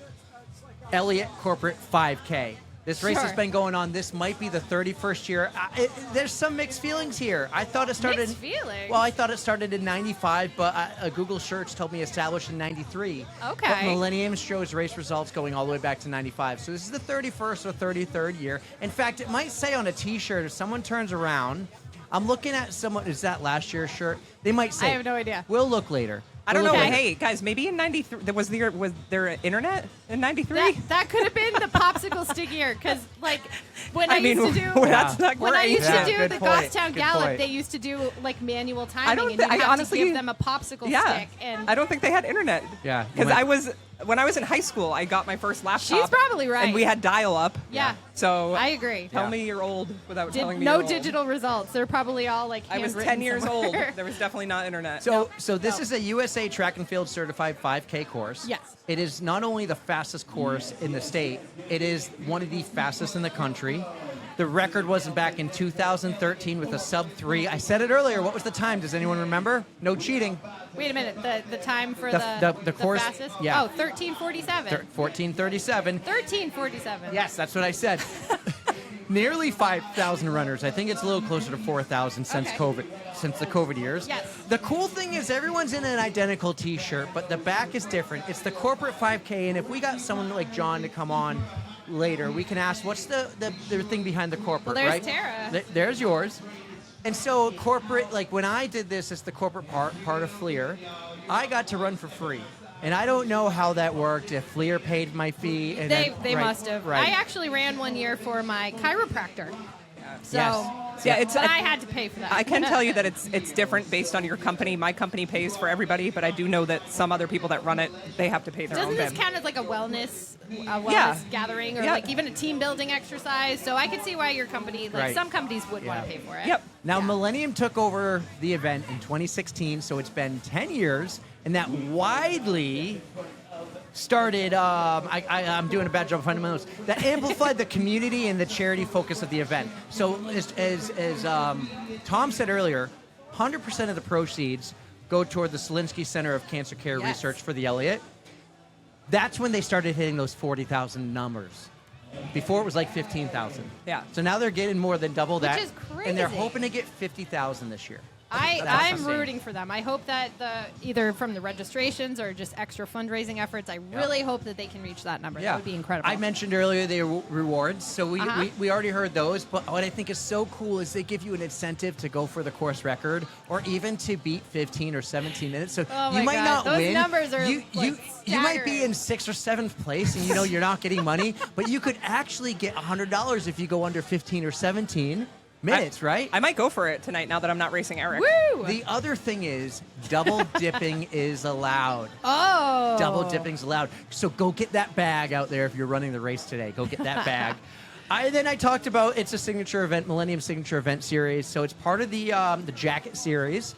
Elliott Corporate 5K. This race has Sure. been going on. This might be the 31st year. There's some mixed feelings here. I thought it started. Mixed feelings? Well, I thought it started in '95, but a Google search told me established in '93. Okay. But Millennium shows race results going all the way back to '95. So this is the 31st or 33rd year. In fact, it might say on a T-shirt if someone turns around. I'm looking at someone. Is that last year's shirt? They might say. I have no idea. We'll look later. I don't We'll know. look later. Hey, guys, maybe in 93, was there internet in 93? That could have been the popsicle stick year because like when I mean, used to do that's not when I great. used Yeah, to do good the point, Goffstown good Gallop, point. they used to do like manual timing, I don't and you thi- I have honestly- to give them a popsicle Yeah. stick. And I don't think they had internet. Yeah, you Because went- when I was in high school, I got my first laptop. She's probably right. And we had dial-up. Yeah. So I agree. tell Yeah. me you're old without telling me No you're old. digital results. They're probably all like I was 10 handwritten years somewhere. old. There was definitely not internet. So this No. is a USA Track and Field certified 5K course. Yes. It is not only the fastest course in the state, it is one of the fastest in the country. The record was back in 2013 with a sub-3. I said it earlier. What was the time? Does anyone remember? No cheating. Wait a minute. The time for The course- fastest? yeah. Oh, 13:47. 14:37. 13:47. Yes, that's what I said. Nearly 5,000 runners. I think it's a little closer to 4,000 since Okay. COVID, since the COVID years. Yes. The cool thing is everyone's in an identical T-shirt, but the back is different. It's the corporate 5K, and if we got someone like John to come on later, we can ask what's the thing behind the corporate, Well, there's right? Tara. There's yours. And so corporate, like when I did this, it's the corporate part of Fleer. I got to run for free. And I don't know how that worked, if Fleer paid my fee. And They then, right, must have. Right. I actually ran one year for my chiropractor. So Yes. Yeah, it's- but I had to pay for that. I can tell you that it's different based on your company. My company pays for everybody, but I do know that some other people that run it, they have to pay their Doesn't own. this count as like a wellness Yeah. gathering or Yeah. like even a team building exercise? So I can see why your company, like Right. some companies would want Yeah. to pay for it. Yep. Now, Yeah. Millennium took over the event in 2016, so it's been 10 years, and that widely started, I'm doing a bad job of finding my notes, that amplified the community and the charity focus of the event. So as Tom said earlier, 100% of the proceeds go toward the Selinsky Center of Cancer Care Yes. Research for the Elliot. That's when they started hitting those 40,000 numbers. Before it was like 15,000. Yeah. So now they're getting more than double that. is And they're crazy. hoping to get 50,000 this year. That's I'm insane. rooting for them. I hope that either from the registrations or just extra fundraising efforts, I really hope that they can reach that number. That would be incredible. I mentioned earlier the rewards, so Uh-huh. we already heard those. But what I think is so cool is they give you an incentive to go for the course record, or even to beat 15 or 17 minutes. So Oh you my might God, not those win. numbers are, you like, might be staggering. in 6th or 7th place, and you know you're not getting money, but you could actually get $100 if you go under 15 or 17 minutes, right? I might go for it tonight now that I'm not racing Eric. Woo! The other thing is double dipping is allowed. oh. Double dipping's allowed. So go get that bag out there if you're running the race today. Go get that bag. Then I talked about it's a signature event, Millennium Signature Event Series. So it's part of the jacket series,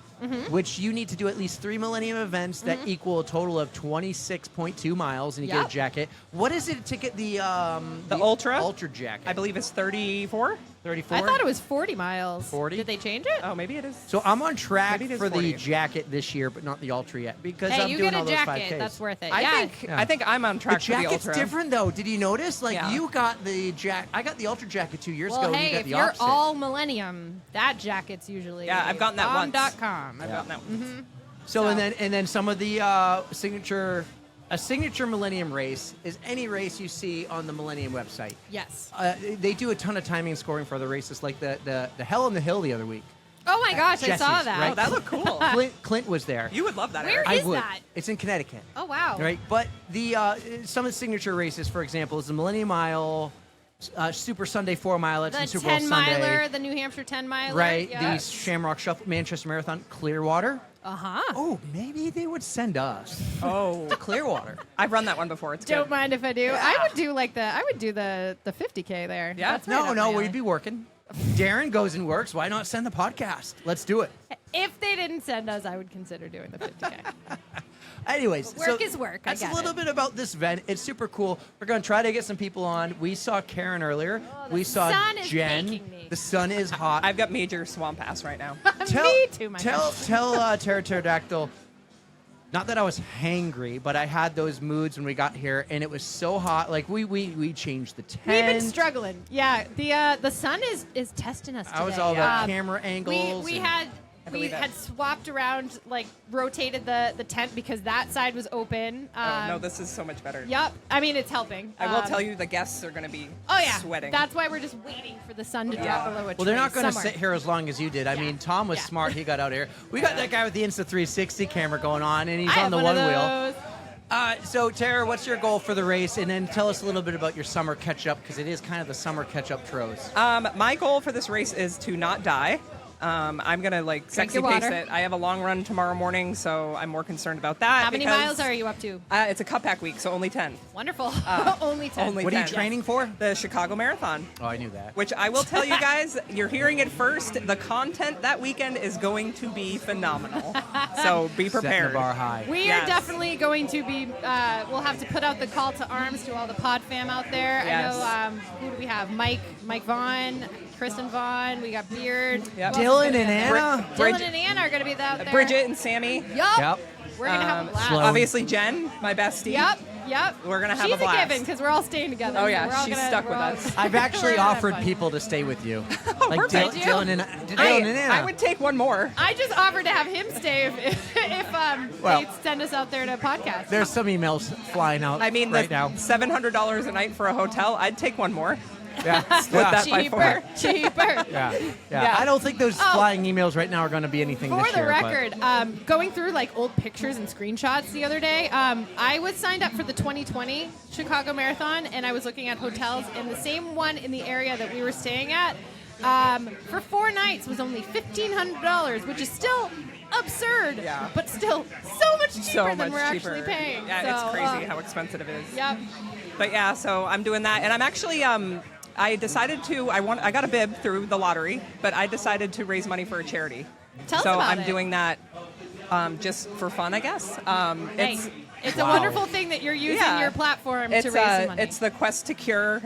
which you need to do at least 3 Millennium events that equal a total of 26.2 miles, and you get Yep. a jacket. What is it to get the Ultra? Ultra jacket. I believe it's 34. 34. I thought it was 40 miles. 40? Did they change it? Oh, maybe it is. So I'm on track Maybe it is for 40. the jacket this year, but not the Ultra yet because Hey, I'm you doing get a all those jacket. 5Ks. That's worth it. I think I'm on The track for the jacket's Ultra. different though. Did you notice? Like Yeah. you got the I got the Ultra jacket 2 years Well, ago. and hey, you got if the you're opposite. all Millennium, that jacket's usually Yeah, I've gotten that once. bomb.com. I've gotten that one. So So- and then some of the signature Millennium race is any race you see on the Millennium website. Yes. They do a ton of timing and scoring for other races, like the Hell on the Hill the other week. Oh my gosh, I saw Jesse's, that. right? Oh, that looked cool. Clint was there. You would love that. Where Eric. I is would. that? It's in Connecticut. Oh wow. Right, but the some of the signature races, for example, is the Millennium Mile, Super Sunday 4 miler, The and Super Bowl 10 Sunday. miler, the New Hampshire 10 miler. Right, Yeah. the Shamrock Shuffle, Manchester Marathon, Clearwater. Uh-huh. Oh, maybe they would send us Oh, to Clearwater. I've run that one before. It's Don't good. mind if I do. I would do the 50K there. Yeah? That's right up No, my we'd alley. be working. Darren goes and works. Why not send the podcast? Let's do it. If they didn't send us, I would consider doing the 50K. Anyways, Work is work. I That's get a little it. bit about this event. It's super cool. We're going to try to get some people on. We saw Karen earlier. Oh, the we saw sun is Jen. baking me. The sun is hot. I've got major swamp ass right now. Me too, my Tell friend. Pterodactyl. Not that I was hangry, but I had those moods when we got here, and it was so hot. Like we changed the tent. We've been struggling. Yeah, the sun is testing us today. I was all about Um, camera angles. We and- had we believe it. had swapped around, like rotated the tent because that side was open. Oh, no, this is so much better. Yep. I mean, it's helping. I will tell you, the guests are going to be Oh yeah. sweating. That's why we're just waiting for the sun to drop below a tree. Well, they're not going to somewhere. sit here as long as you did. I Yeah. mean, Tom was Yeah. smart. He got out here. We got that guy with the Insta360 camera going on, and he's I on have the one one of wheel. those. So, Tara, what's your goal for the race? And then tell us a little bit about your summer catch-up, because it is kind of the summer catch-up tros. My goal for this race is to not die. I'm going to Drink sexy your pace water. it. I have a long run tomorrow morning, so I'm more concerned about that. How many because, miles are you up to? It's a cup pack week, so only 10. Wonderful. Only 10. only What are you 10. training for? The Chicago Marathon, Oh, I knew that. which I will tell you guys, you're hearing it first. The content that weekend is going to be phenomenal. So be Setting prepared. the bar high. We are Yes. definitely going to be. We'll have to put out the call to arms to all the pod fam out there. Yes. I know. Who do we have? Mike Vaughn, Kristen Vaughn. We got Beard. Yep. Who else is Dylan gonna be and out there? Anna. Dylan and Anna are going to be out there. Bridget and Sammy. Yup. Yep. We're going to have a blast. Sloan. Obviously, Jen, my bestie. Yep. We're gonna have She's a blast. given because we're all staying together. Oh, so yeah, we're all she's gonna- stuck we're with all- us. I've we're actually gonna have offered fun. people to stay with you. Like perfect. Dylan and Anna. I would take one more. I just offered to have him stay if Well, they send us out there to podcast. There's some emails flying out I mean, right the now. $700 a night for a hotel, I'd take one more. Yeah. Split that by cheaper, 4. cheaper. Yeah. I don't think those flying emails right now are going to be anything For this the year. but- record, going through like old pictures and screenshots the other day, I was signed up for the 2020 Chicago Marathon, and I was looking at hotels, and the same one in the area that we were staying at for 4 nights was only $1,500, which is still absurd, Yeah. but still so much cheaper So than much we're cheaper. actually paying. Yeah, So, it's crazy how expensive it is. Yep. But yeah, so I'm doing that, and I'm actually I decided to I got a bib through the lottery, but I decided to raise money for a charity. Tell us so about I'm it. doing that just for fun, I guess. Hey, it's a Wow. wonderful thing that you're using Yeah. your platform It's to raise some money. it's the Quest to Cure.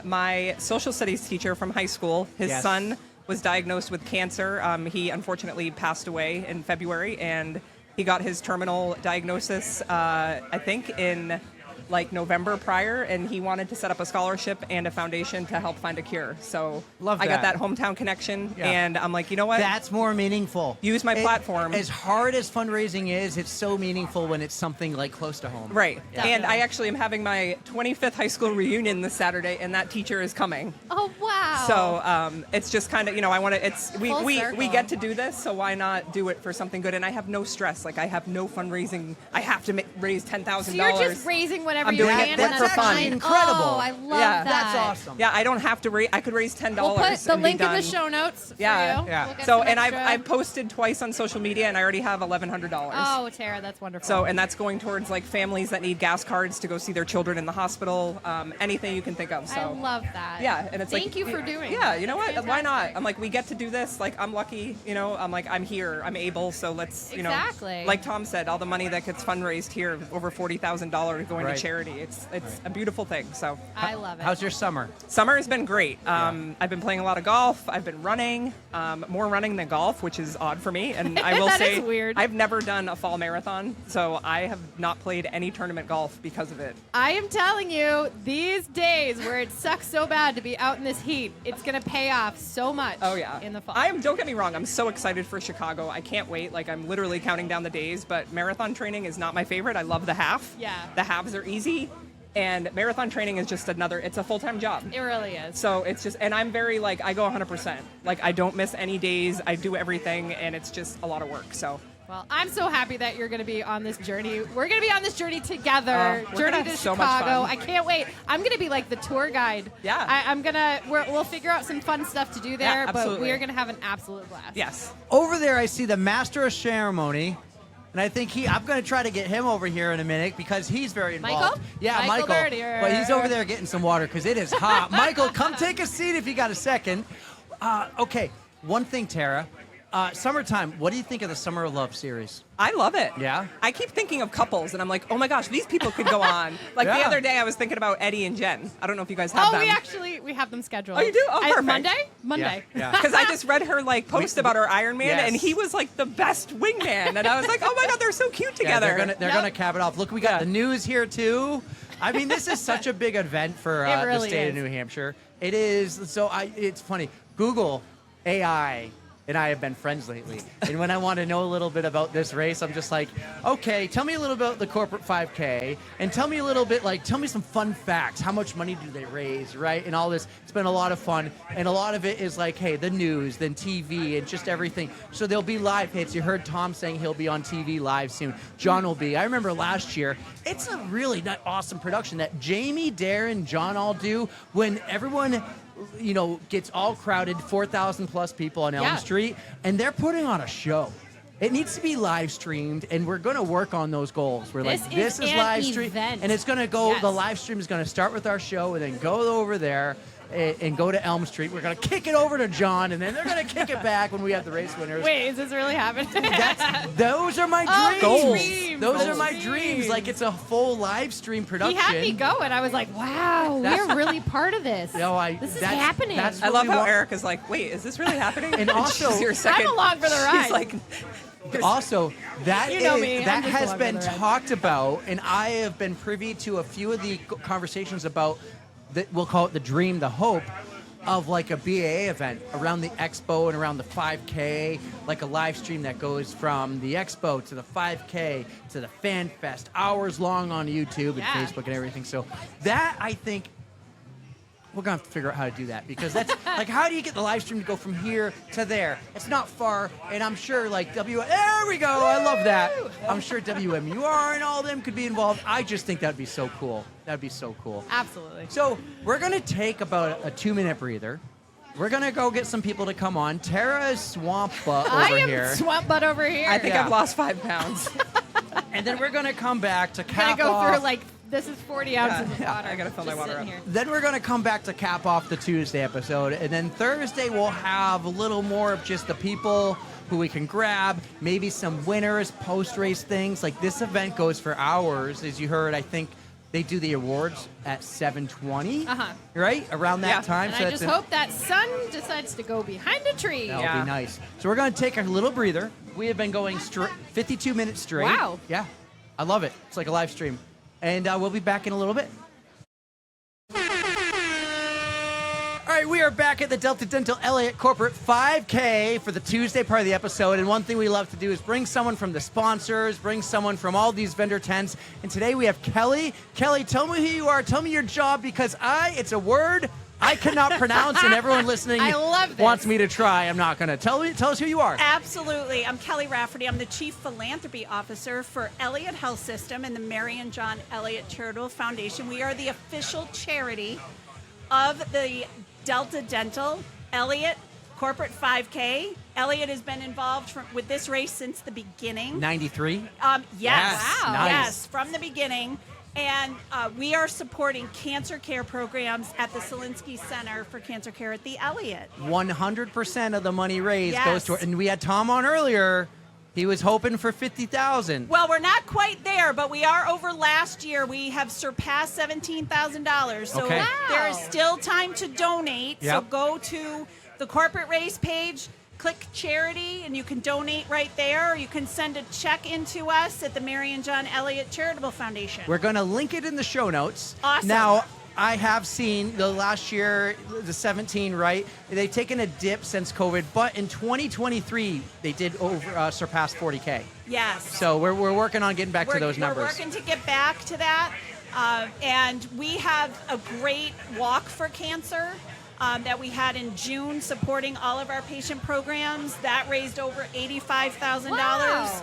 My social studies teacher from high school, his Yes. son was diagnosed with cancer. He unfortunately passed away in February, and he got his terminal diagnosis, I think, in like November prior, and he wanted to set up a scholarship and a foundation to help find a cure. So Love I got that. that hometown connection, Yeah. and I'm like, you know what? That's more meaningful. Use my platform. As hard as fundraising is, it's so meaningful when it's something like close to home. Right. Definitely. And I actually am having my 25th high school reunion this Saturday, and that teacher is coming. oh wow. So it's just kind of, I want to. It's we Full we circle. get to do this, so why not do it for something good? And I have no stress. Like I have no fundraising. I have to raise $10,000. So you're just raising whatever I'm you doing can, it and for that's fun. fine. Incredible. Oh, I love Yeah. that. That's awesome. Yeah, I don't have to raise. I could raise $10. We'll put the and be link in the done. show notes for Yeah. you. Yeah. We'll get So some and extra. I've posted twice on social media, and I already have $1,100. Oh, Tara, that's wonderful. So, and that's going towards like families that need gas cards to go see their children in the hospital. Anything you can think of. So. I love that. Yeah, and it's Thank like you for doing. Yeah, that. you know what? It's Why not? fantastic. I'm like, we get to do this. Like, I'm lucky. I'm like, I'm here. I'm able. So let's, Exactly. like Tom said, all the money that gets fundraised here, over $40,000 going Right. to charity. It's a beautiful thing. So I love it. How's your summer? summer has been great. I've been playing a lot of golf. I've been running, more running than golf, which is odd for me. And I will That say, is weird. I've never done a fall marathon, so I have not played any tournament golf because of it. I am telling you, these days where it sucks so bad to be out in this heat, it's going to pay off so much Oh yeah, in the fall. Don't get me wrong. I'm so excited for Chicago. I can't wait. Like I'm literally counting down the days. But marathon training is not my favorite. I love the half. Yeah. The halves are easy. And marathon training is just it's a full-time job. It really is. So it's just, and I'm very like, I go 100%. Like I don't miss any days. I do everything, and it's just a lot of work. So. Well, I'm so happy that you're going to be on this journey. We're going to be on this journey together. We're Journey gonna to have so much Chicago. fun. I can't wait. I'm going to be like the tour guide. Yeah. We'll figure out some fun stuff to do there, Yeah, but absolutely. we are going to have an absolute blast. Yes. Over there, I see the master of ceremony. And I think I'm going to try to get him over here in a minute because he's very involved. Michael? Yeah, Michael Michael. Verdier. But he's over there getting some water because it is hot. Michael, come take a seat if you got a second. Okay, one thing, Tara. Summertime, what do you think of the Summer of Love series? I love it. Yeah? I keep thinking of couples, and I'm like, oh my gosh, these people could go on. Like Yeah. the other day, I was thinking about Eddie and Jen. I don't know if you guys have them. We have them scheduled. Oh, you do? Oh, perfect. Monday. Yeah. Because I just read her post about her Iron Man, Yes. and he was like the best wingman, and I was like, oh my god, they're so cute together. Yeah, they're gonna cap it off. Look, we got the news here too. I mean, this is such a big event for It the really state is. of New Hampshire. It is. So it's funny. Google AI and I have been friends lately. And when I want to know a little bit about this race, I'm just like, okay, tell me a little bit about the corporate 5K, and tell me a little bit, tell me some fun facts. How much money do they raise, right? And all this. It's been a lot of fun. And a lot of it is hey, the news, then TV, and just everything. So there'll be live hits. You heard Tom saying he'll be on TV live soon. John will be. I remember last year, it's a really awesome production that Jamie, Darren, John all do when everyone gets all crowded, 4,000 plus people on Elm Street, and they're putting on a show. It needs to be live streamed, and we're going to work on those goals. We're this is an live stream, event. and it's going to go. Yes. The live stream is going to start with our show, and then go over there and go to Elm Street. We're going to kick it over to John, and then they're going to kick it back when we have the race winners. Wait, is this really happening? Those are my Oh, dreams. dreams. Those are Goals. my dreams. It's a full live stream production. He had me going. I was like, wow, we're really part of this. This is happening. That's I what love we how want. Erica's like, wait, is this really happening? And also- she's your second. I'm along for the ride. She's like, Also, that You know me. I'm that just has along been for the ride. talked about, and I have been privy to a few of the conversations about we'll call it the dream, the hope of a BAA event around the expo and around the 5K, like a live stream that goes from the expo to the 5K to the Fan Fest, hours long on YouTube and Facebook and everything. So that, I think, we're going to have to figure out how to do that, because that's how do you get the live stream to go from here to there? It's not far, and I'm sure there we go. I love that. I'm sure WMUR and all of them could be involved. I just think that'd be so cool. That'd be so cool. Absolutely. So we're going to take about a 2-minute breather. We're going to go get some people to come on. Tara is swamp butt over I am here. swamp butt over here. I think Yeah. I've lost 5 pounds. And then we're going to come back to I'm cap gonna go off. through this is 40 ounces of water. I gotta fill my Just water sitting up. here. Then we're going to come back to cap off the Tuesday episode. And then Thursday, we'll have a little more of just the people who we can grab, maybe some winners, post-race things. This event goes for hours. As you heard, I think they do the awards at 7:20, right? Around that Yeah. time. And I just hope that sun decides to go behind a tree. That'll Yeah. be nice. So we're going to take a little breather. We have been going 52 minutes straight. Wow. Yeah. I love it. It's like a live stream. And we'll be back in a little bit. All right, we are back at the Delta Dental Elliott Corporate 5K for the Tuesday part of the episode. And one thing we love to do is bring someone from the sponsors, bring someone from all these vendor tents. And today we have Kelli. Kelli, tell me who you are. Tell me your job, because it's a word I cannot pronounce, and everyone listening I love this. wants me to try. I'm not going to. Tell us who you are. Absolutely. I'm Kelli Rafferty. I'm the Chief Philanthropy Officer for Elliot Health System and the Mary and John Elliott Charitable Foundation. We are the official charity of the Delta Dental Elliott Corporate 5K. Elliot has been involved with this race since the beginning. 93. Yes. Wow. Nice. Yes, from the beginning. And we are supporting cancer care programs at the Selinsky Center for Cancer Care at the Elliott. 100% of the money raised Yes. goes toward, and we had Tom on earlier. He was hoping for 50,000. Well, we're not quite there, but we are over last year. We have surpassed $17,000. So Okay. there is still time to donate. So Yep. go to the corporate race page, click charity, and you can donate right there. Or you can send a check into us at the Mary and John Elliott Charitable Foundation. We're going to link it in the show notes. Awesome. Now, I have seen the last year, the 17, right? They've taken a dip since COVID, but in 2023, they did surpass 40K. Yes. So we're working on getting back to those numbers. We're working to get back to that. And we have a great walk for cancer that we had in June supporting all of our patient programs. That raised over $85,000. Wow.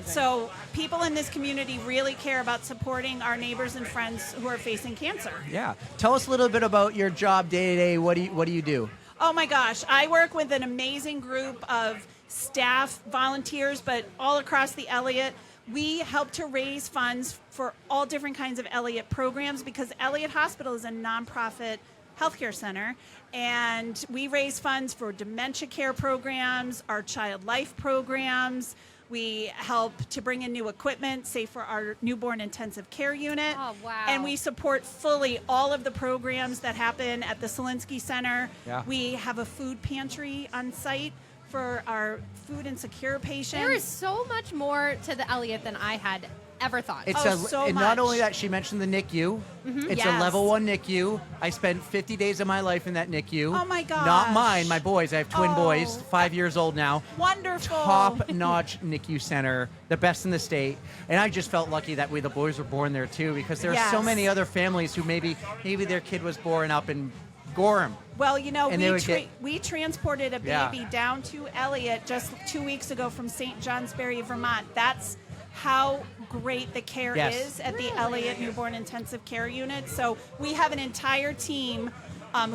So people in this community really care about supporting our neighbors and friends who are facing cancer. Yeah. Tell us a little bit about your job day to day. What do you do? Oh my gosh, I work with an amazing group of staff, volunteers, but all across the Elliott. We help to raise funds for all different kinds of Elliott programs because Elliott Hospital is a nonprofit healthcare center, and we raise funds for dementia care programs, our child life programs. We help to bring in new equipment, say for our newborn intensive care unit. Oh, wow. And we support fully all of the programs that happen at the Solinsky Center. Yeah. We have a food pantry on site for our food insecure patients. There is so much more to the Elliott than I had ever thought. It's so and not much. only that, she mentioned the NICU. It's a Yes. level 1 NICU. I spent 50 days of my life in that NICU. Oh my gosh. Not mine, my boys. I have twin boys, Oh. 5 years old now. Wonderful. Top-notch NICU center, the best in the state. And I just felt lucky that the boys were born there too, because there are so Yes. many other families who maybe their kid was born up in Gorham. Well, you know, And they would get- we transported a Yeah. baby down to Elliott just 2 weeks ago from St. Johnsbury, Vermont. That's how great the care Yes. is at the Elliott Newborn Intensive Care Unit. So we have an entire team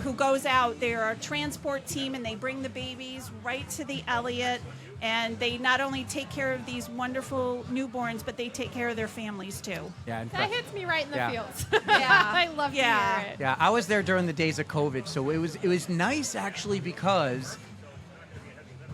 who goes out. They're our transport team, and they bring the babies right to the Elliott. And they not only take care of these wonderful newborns, but they take care of their families too. Yeah, that hits me right in the Yeah. feels. Yeah. I love to Yeah. hear it. Yeah, I was there during the days of COVID, so it was nice actually because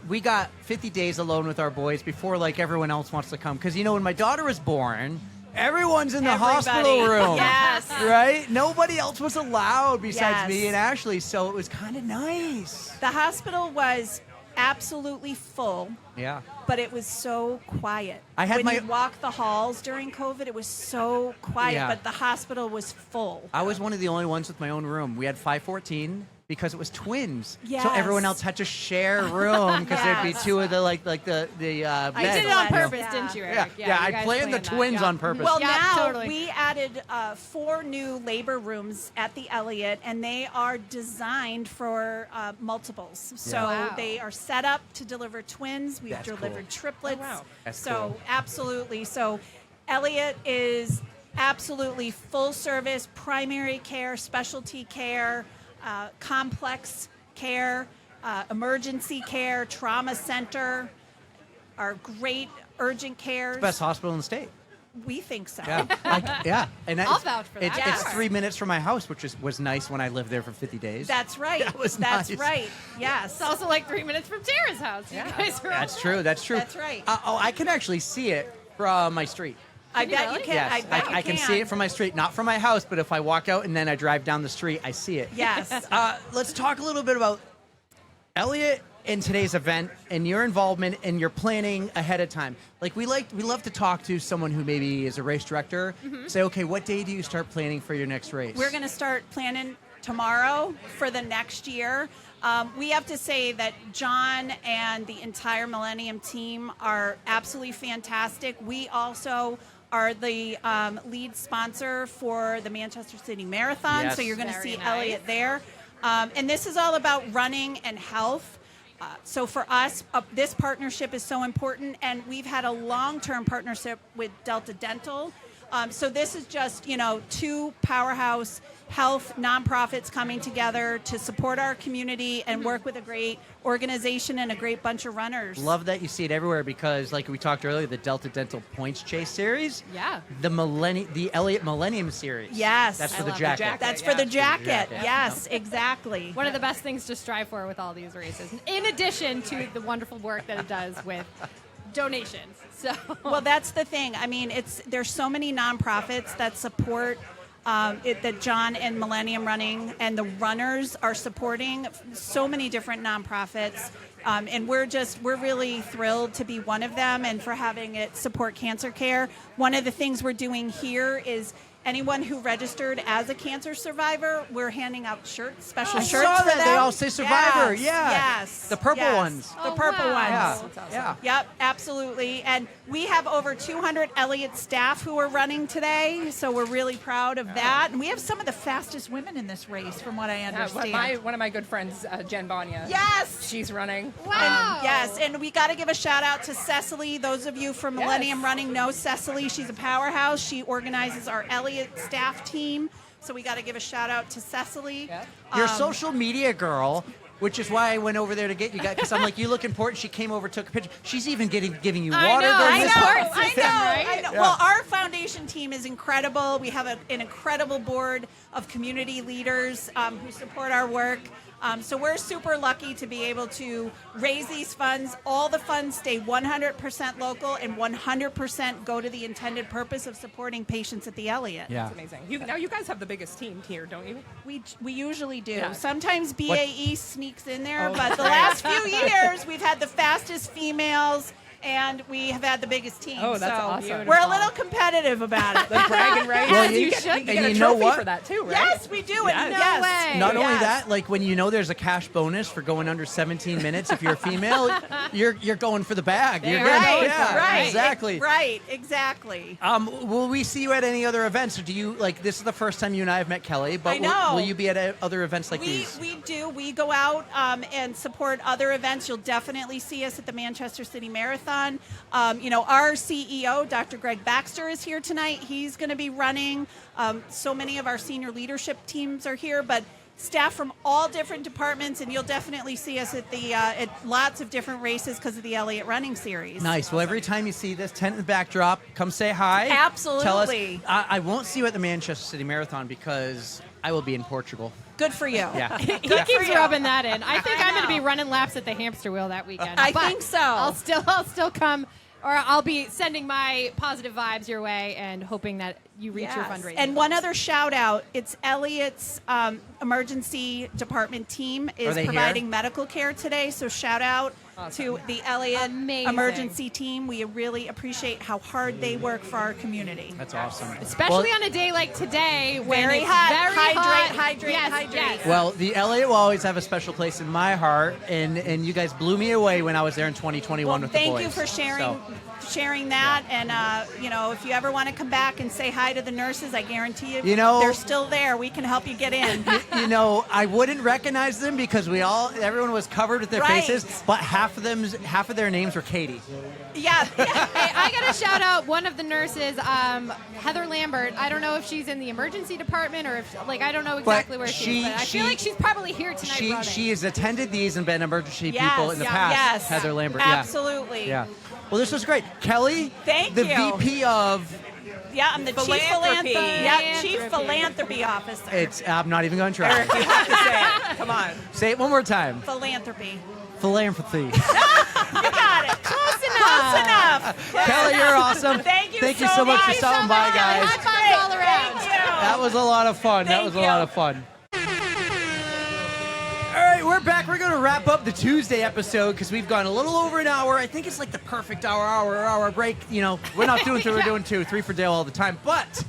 we got 50 days alone with our boys before like everyone else wants to come. Because when my daughter was born, everyone's in the hospital room. Yes. Right? Nobody else was allowed besides Yes. me and Ashley, so it was kind of nice. The hospital was absolutely full. Yeah. But it was so quiet. I had when my- you walk the halls during COVID, it was so quiet, Yeah. but the hospital was full. I was one of the only ones with my own room. We had 514 because it was twins. So Yes. everyone else had to share a room because there'd be Yes. two of the like the You beds. did it on Yeah. purpose, Yeah. didn't you, Yeah, Eric? yeah, you I guys planned the that, twins yeah. on purpose. Well, Yeah, now totally. we added 4 new labor rooms at the Elliott, and they are designed for multiples. So Wow. they are set up to deliver twins. We've That's delivered cool. triplets. Oh, wow. That's so cool. absolutely. So Elliott is absolutely full service, primary care, specialty care, complex care, emergency care, trauma center, our great urgent cares. Best hospital in the state. We think so. Yeah, and I'll vouch for that. It's Yes. 3 minutes from my house, which was nice when I lived there for 50 days. That's right. That was That's nice. right. Yes. It's also like 3 minutes from Tara's house. You guys are That's true. That's true. That's right. I can actually see it from my street. I Can you bet really? you can. Yes, I bet you I can see it from my street, not from my house, but if I walk out and then I drive down the street, I see it. Yes. Let's talk a little bit about Elliot in today's event and your involvement and your planning ahead of time. Like we love to talk to someone who maybe is a race director. Say, okay, what day do you start planning for your next race? We're going to start planning tomorrow for the next year. We have to say that John and the entire Millennium team are absolutely fantastic. We also are the lead sponsor for the Manchester City Marathon, Yes. so you're going to Very see nice. Elliot there. And this is all about running and health. So for us, this partnership is so important, and we've had a long-term partnership with Delta Dental. So this is just, 2 powerhouse health nonprofits coming together to support our community and work with a great organization and a great bunch of runners. Love that you see it everywhere because, like we talked earlier, the Delta Dental Points Chase series. Yeah. The Elliott Millennium series. Yes. That's for I the love the jacket. jacket. That's for the jacket. jacket. Yes, exactly. One of the best things to strive for with all these races, in addition to the wonderful work that it does with donations. So, Well, that's the thing. I mean, there's so many nonprofits that support that John and Millennium Running and the runners are supporting so many different nonprofits. And we're really thrilled to be one of them and for having it support cancer care. One of the things we're doing here is anyone who registered as a cancer survivor, we're handing out shirts, special shirts saw for that. them. They all say survivor. Yes, Yeah. Yes. The purple yes. ones. The purple Yeah. ones. Yeah. Yep, absolutely. And we have over 200 Elliott staff who are running today, so we're really proud of that. And we have some of the fastest women in this race, from what I understand. One of my good friends, Jen Bonia. Yes. She's running. Wow. Yes, and we got to give a shout out to Cecily. Those of you from Millennium running know Cecily. She's a powerhouse. She organizes our Elliott staff team. So we got to give a shout out to Cecily. Yep. Your social media girl, which is why I went over there to get you guys, because I'm like, you look important. She came over, took a picture. She's even giving you water. I know, during I this. know, support I system, know, right? I know. Yeah. Well, our foundation team is incredible. We have an incredible board of community leaders who support our work. So we're super lucky to be able to raise these funds. All the funds stay 100% local and 100% go to the intended purpose of supporting patients at the Elliott. Yeah. It's amazing. Now you guys have the biggest team here, don't you? We usually do. Yeah. Sometimes BAE sneaks in there, Oh, but the last few years we've had the fastest females and we have had the biggest team. Oh, that's so awesome. we're a little competitive about it. The bragging rights. Well, you you get, should. you get And a you know trophy what? for that too, right? Yes, we do. And Yes. yes. way. Not only Yes. that, like when you know there's a cash bonus for going under 17 minutes, if you're a female, you're going for the bag. You're There getting- you go. yeah, right, exactly. Right, exactly. Will we see you at any other events, or do you like? This is the first time you and I have met Kelly, but I know. will you be at other events like We these? do. We go out and support other events. You'll definitely see us at the Manchester City Marathon. Our CEO, Dr. Greg Baxter, is here tonight. He's going to be running. So many of our senior leadership teams are here, but staff from all different departments, and you'll definitely see us at lots of different races because of the Elliott Running Series. Nice. Well, every time you see this tent in the backdrop, come say hi. Absolutely. Tell us. I won't see you at the Manchester City Marathon because I will be in Portugal. Good for you. Yeah. He Good for keeps you. rubbing that in. I think I'm going to be know. running laps at the hamster wheel that weekend. I but think so. I'll still come, or I'll be sending my positive vibes your way and hoping that you reach your fundraising. And one goals. other shout out, it's Elliott's emergency department team is they providing here? medical care today. So shout out to the Elliott Amazing. emergency team. We really appreciate how hard they work for our community. That's awesome. Especially on a day like today when Very it's hot. very Hydrate, hot. hydrate, Yes, hydrate. yes. Well, the Elliott will always have a special place in my heart, and you guys blew me away when I was there in 2021 with the boys. Thank you for sharing that. And if you ever want to come back and say hi to the nurses, I guarantee you, they're still there. We can help you get in. I wouldn't recognize them because everyone was covered with their Right. faces, but half of their names were Katie. Yeah. Hey, I got to shout out one of the nurses, Heather Lambert. I don't know if she's in the emergency department or if, I don't know exactly where she is, but I feel like she's probably here tonight running. She has attended these and been emergency Yes, people in the yeah, past. yes. Heather Lambert. Absolutely. Yeah. Well, this was great. Kelly, Thank the you. VP of... Yeah, I'm the chief Philanthropy. chief philanthropy officer. I'm not even going to try. You have to say it. Come on. Say it one more time. Philanthropy. Philanthropy. You got it. Close enough. Kelly, you're awesome. Thank you so so much for much. stopping by, guys. High fives all around. Thank you. That was a lot of fun. That Thank was a you. lot of fun. All right, we're back. We're going to wrap up the Tuesday episode because we've gone a little over an hour. I think it's like the perfect hour break. We're not doing three, we're doing 2, 3 for Dale all the time. But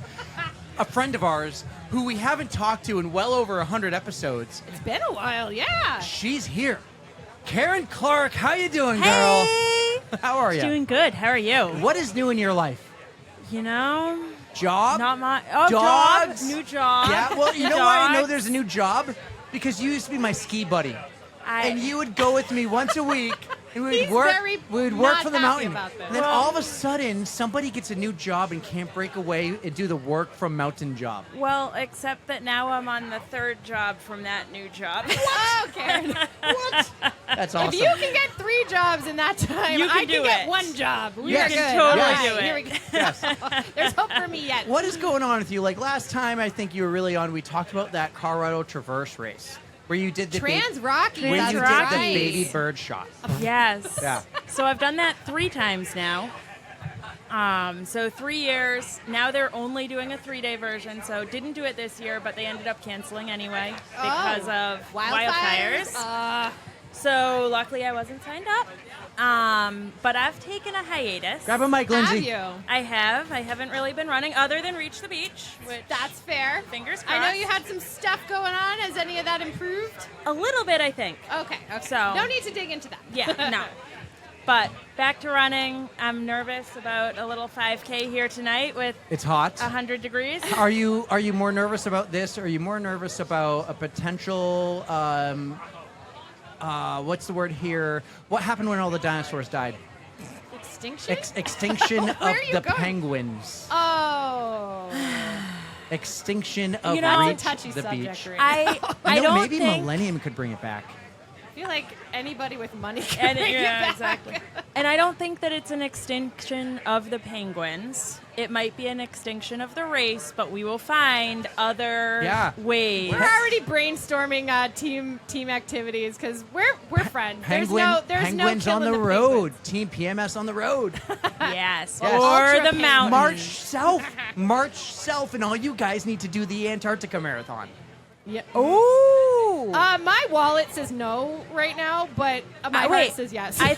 a friend of ours who we haven't talked to in well over 100 episodes, It's been a while, yeah. she's here. Karen Clark, how you doing, girl? Hey! How are you? Doing good. How are you? What is new in your life? Job? Not my Dogs? job. New job. Yeah, well, you know why I know Dogs. there's a new job? Because you used to be my ski buddy. And you would go with me once a week, and we He's would very we would work not for the happy mountain. about this. And then all of a sudden, somebody gets a new job and can't break away and do the work from mountain job. Well, except that now I'm on the third job from that new job. Oh, Karen. That's awesome. If you can get 3 jobs in that time, You can I do can get it. 1 job. We Yes. are You good. can totally All right, do it. Here we go. Yes. There's hope for me yet. What is going on with you? Like last time, I think you were really on. We talked about that Colorado Traverse race where you did the Trans Rocky. when That's you right. did the baby bird shot. Yes. Yeah. So I've done that 3 times now. So 3 years. Now they're only doing a 3-day version. So didn't do it this year, but they ended up canceling anyway because of wildfires. So luckily I wasn't signed up. But I've taken a hiatus. Grab a mic, Lindsay. Have you? I haven't really been running other than Reach the Beach, which That's fair. Fingers I know crossed. you had some stuff going on. Has any of that improved? a little bit, I think. Okay. So- no need to dig into that. Yeah, no. But back to running. I'm nervous about a little 5K here tonight with It's hot. 100 degrees. Are you more nervous about this? Or are you more nervous about a potential? What's the word here? What happened when all the dinosaurs died? Extinction. Extinction of Where are you the going? penguins. Oh. Extinction of You know, Reach it's a touchy the subject Beach. right now. I You know, don't maybe think. Millennium could bring it back. I feel like anybody with money can And bring it back. exactly. And I don't think that it's an extinction of the penguins. It might be an extinction of the race, but we will find other ways. We're already brainstorming team activities because we're friends. Penguins no on the killing road. penguins. Team PMS on the road. Yes. Yes. Or Ultra the penguin. mountain. March south, and all you guys need to do the Antarctica Marathon. Yeah. Ooh. My wallet says no right now, but my heart wait. says yes. I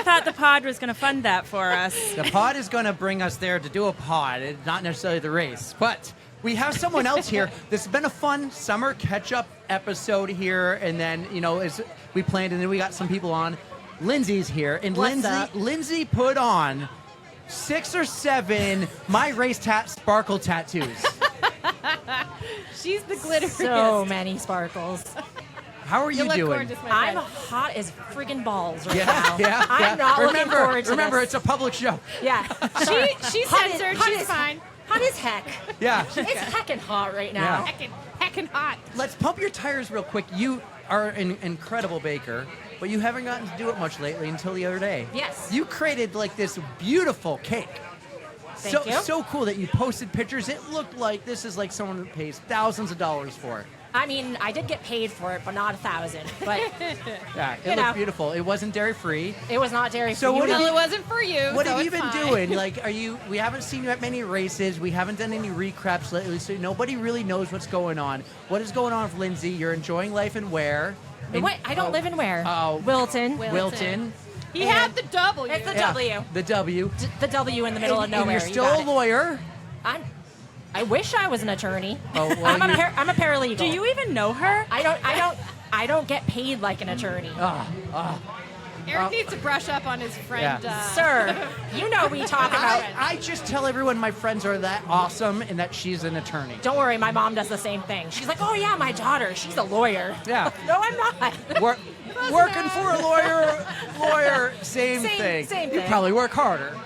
thought the pod was going to fund that for us. The pod is going to bring us there to do a pod, not necessarily the race. But we have someone else here. This has been a fun summer catch-up episode here, and then, as we planned, and then we got some people on. Lindsay's here, and What's up? Lindsay put on 6 or 7 My Race Sparkle tattoos. She's the glitteriest. So many sparkles. How are you You look doing? gorgeous, my I'm friend. hot as friggin' balls right Yeah, now. yeah. I'm not looking forward to Remember, this. it's a public show. Yeah. She's Hot censored. hot She's fine. Hot as heck. Yeah. It's heckin' hot right now. Heckin' hot. Let's pump your tires real quick. You are an incredible baker, but you haven't gotten to do it much lately until the other day. Yes. You created like this beautiful cake. Thank you. So cool that you posted pictures. It looked like this is like someone who pays thousands of dollars for it. I mean, I did get paid for it, but not 1,000. But Yeah, it You looked know. beautiful. It wasn't dairy free. it was not dairy So free. what You do know, Well, it wasn't for you. What so have you it's been fine. doing? Like, we haven't seen you at many races. We haven't done any recraps lately, so nobody really knows what's going on. What is going on with Lindsay? You're enjoying life in where? Wait, I don't live in where? Oh. Wilton. Wilton. He had the W. It's the Yeah, W. The W. The W in the middle of And nowhere. you're You still got a it. lawyer. I wish I was an attorney. Oh, well, I'm a paralegal. Do you even know her? I don't get paid like an attorney. Eric needs to brush up on his friend. Yeah. Sir, you know we talk about. I just tell everyone my friends are that awesome and that she's an attorney. Don't worry, my mom does the same thing. She's like, oh yeah, my daughter, she's a lawyer. Yeah. No, I'm not. Working for a lawyer, same thing. Same You thing. probably work harder.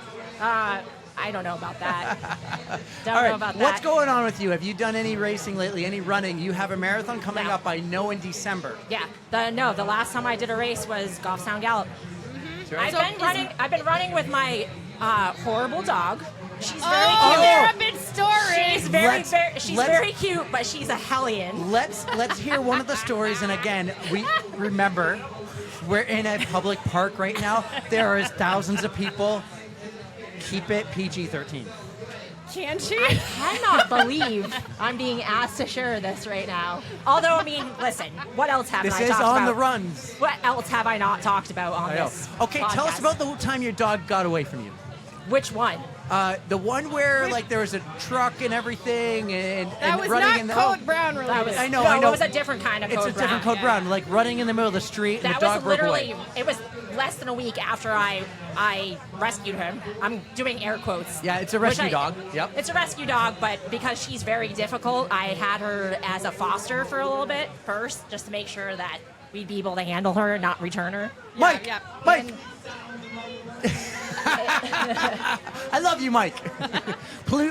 I don't know about that. Don't All know right, about that. what's going on with you? Have you done any racing lately? Any running? You have a marathon coming No. up, I know, in December. Yeah. The last time I did a race was Goffstown Gallop. Right? I've been running with my horrible dog. She's very Oh, cute. they're a big story. She's very, Let's- she's let's- very cute, but she's a hellion. Let's hear one of the stories. And again, we remember we're in a public park right now. There is thousands of people. Keep it PG-13. Can she? I cannot believe I'm being asked to share this right now. Although, I mean, listen, what else have This I is talked on about? the runs. What else have I not talked about on I know. this Okay, tell us podcast? about the time your dog got away from you. Which one? The one where like there was a truck and everything, and That was running not in the Code Brown related. That was, I know, no, I know. it was a different kind of It's code a different brown. code brown, like running in the middle of the street, and That the dog was broke literally, away. it was less than a week after I rescued him. I'm doing air quotes. Yeah, it's a Which rescue dog. Yep. It's a rescue dog, but because she's very difficult, I had her as a foster for a little bit first, just to make sure that we'd be able to handle her and not return her. Mike, yeah. Mike. I love you, Mike.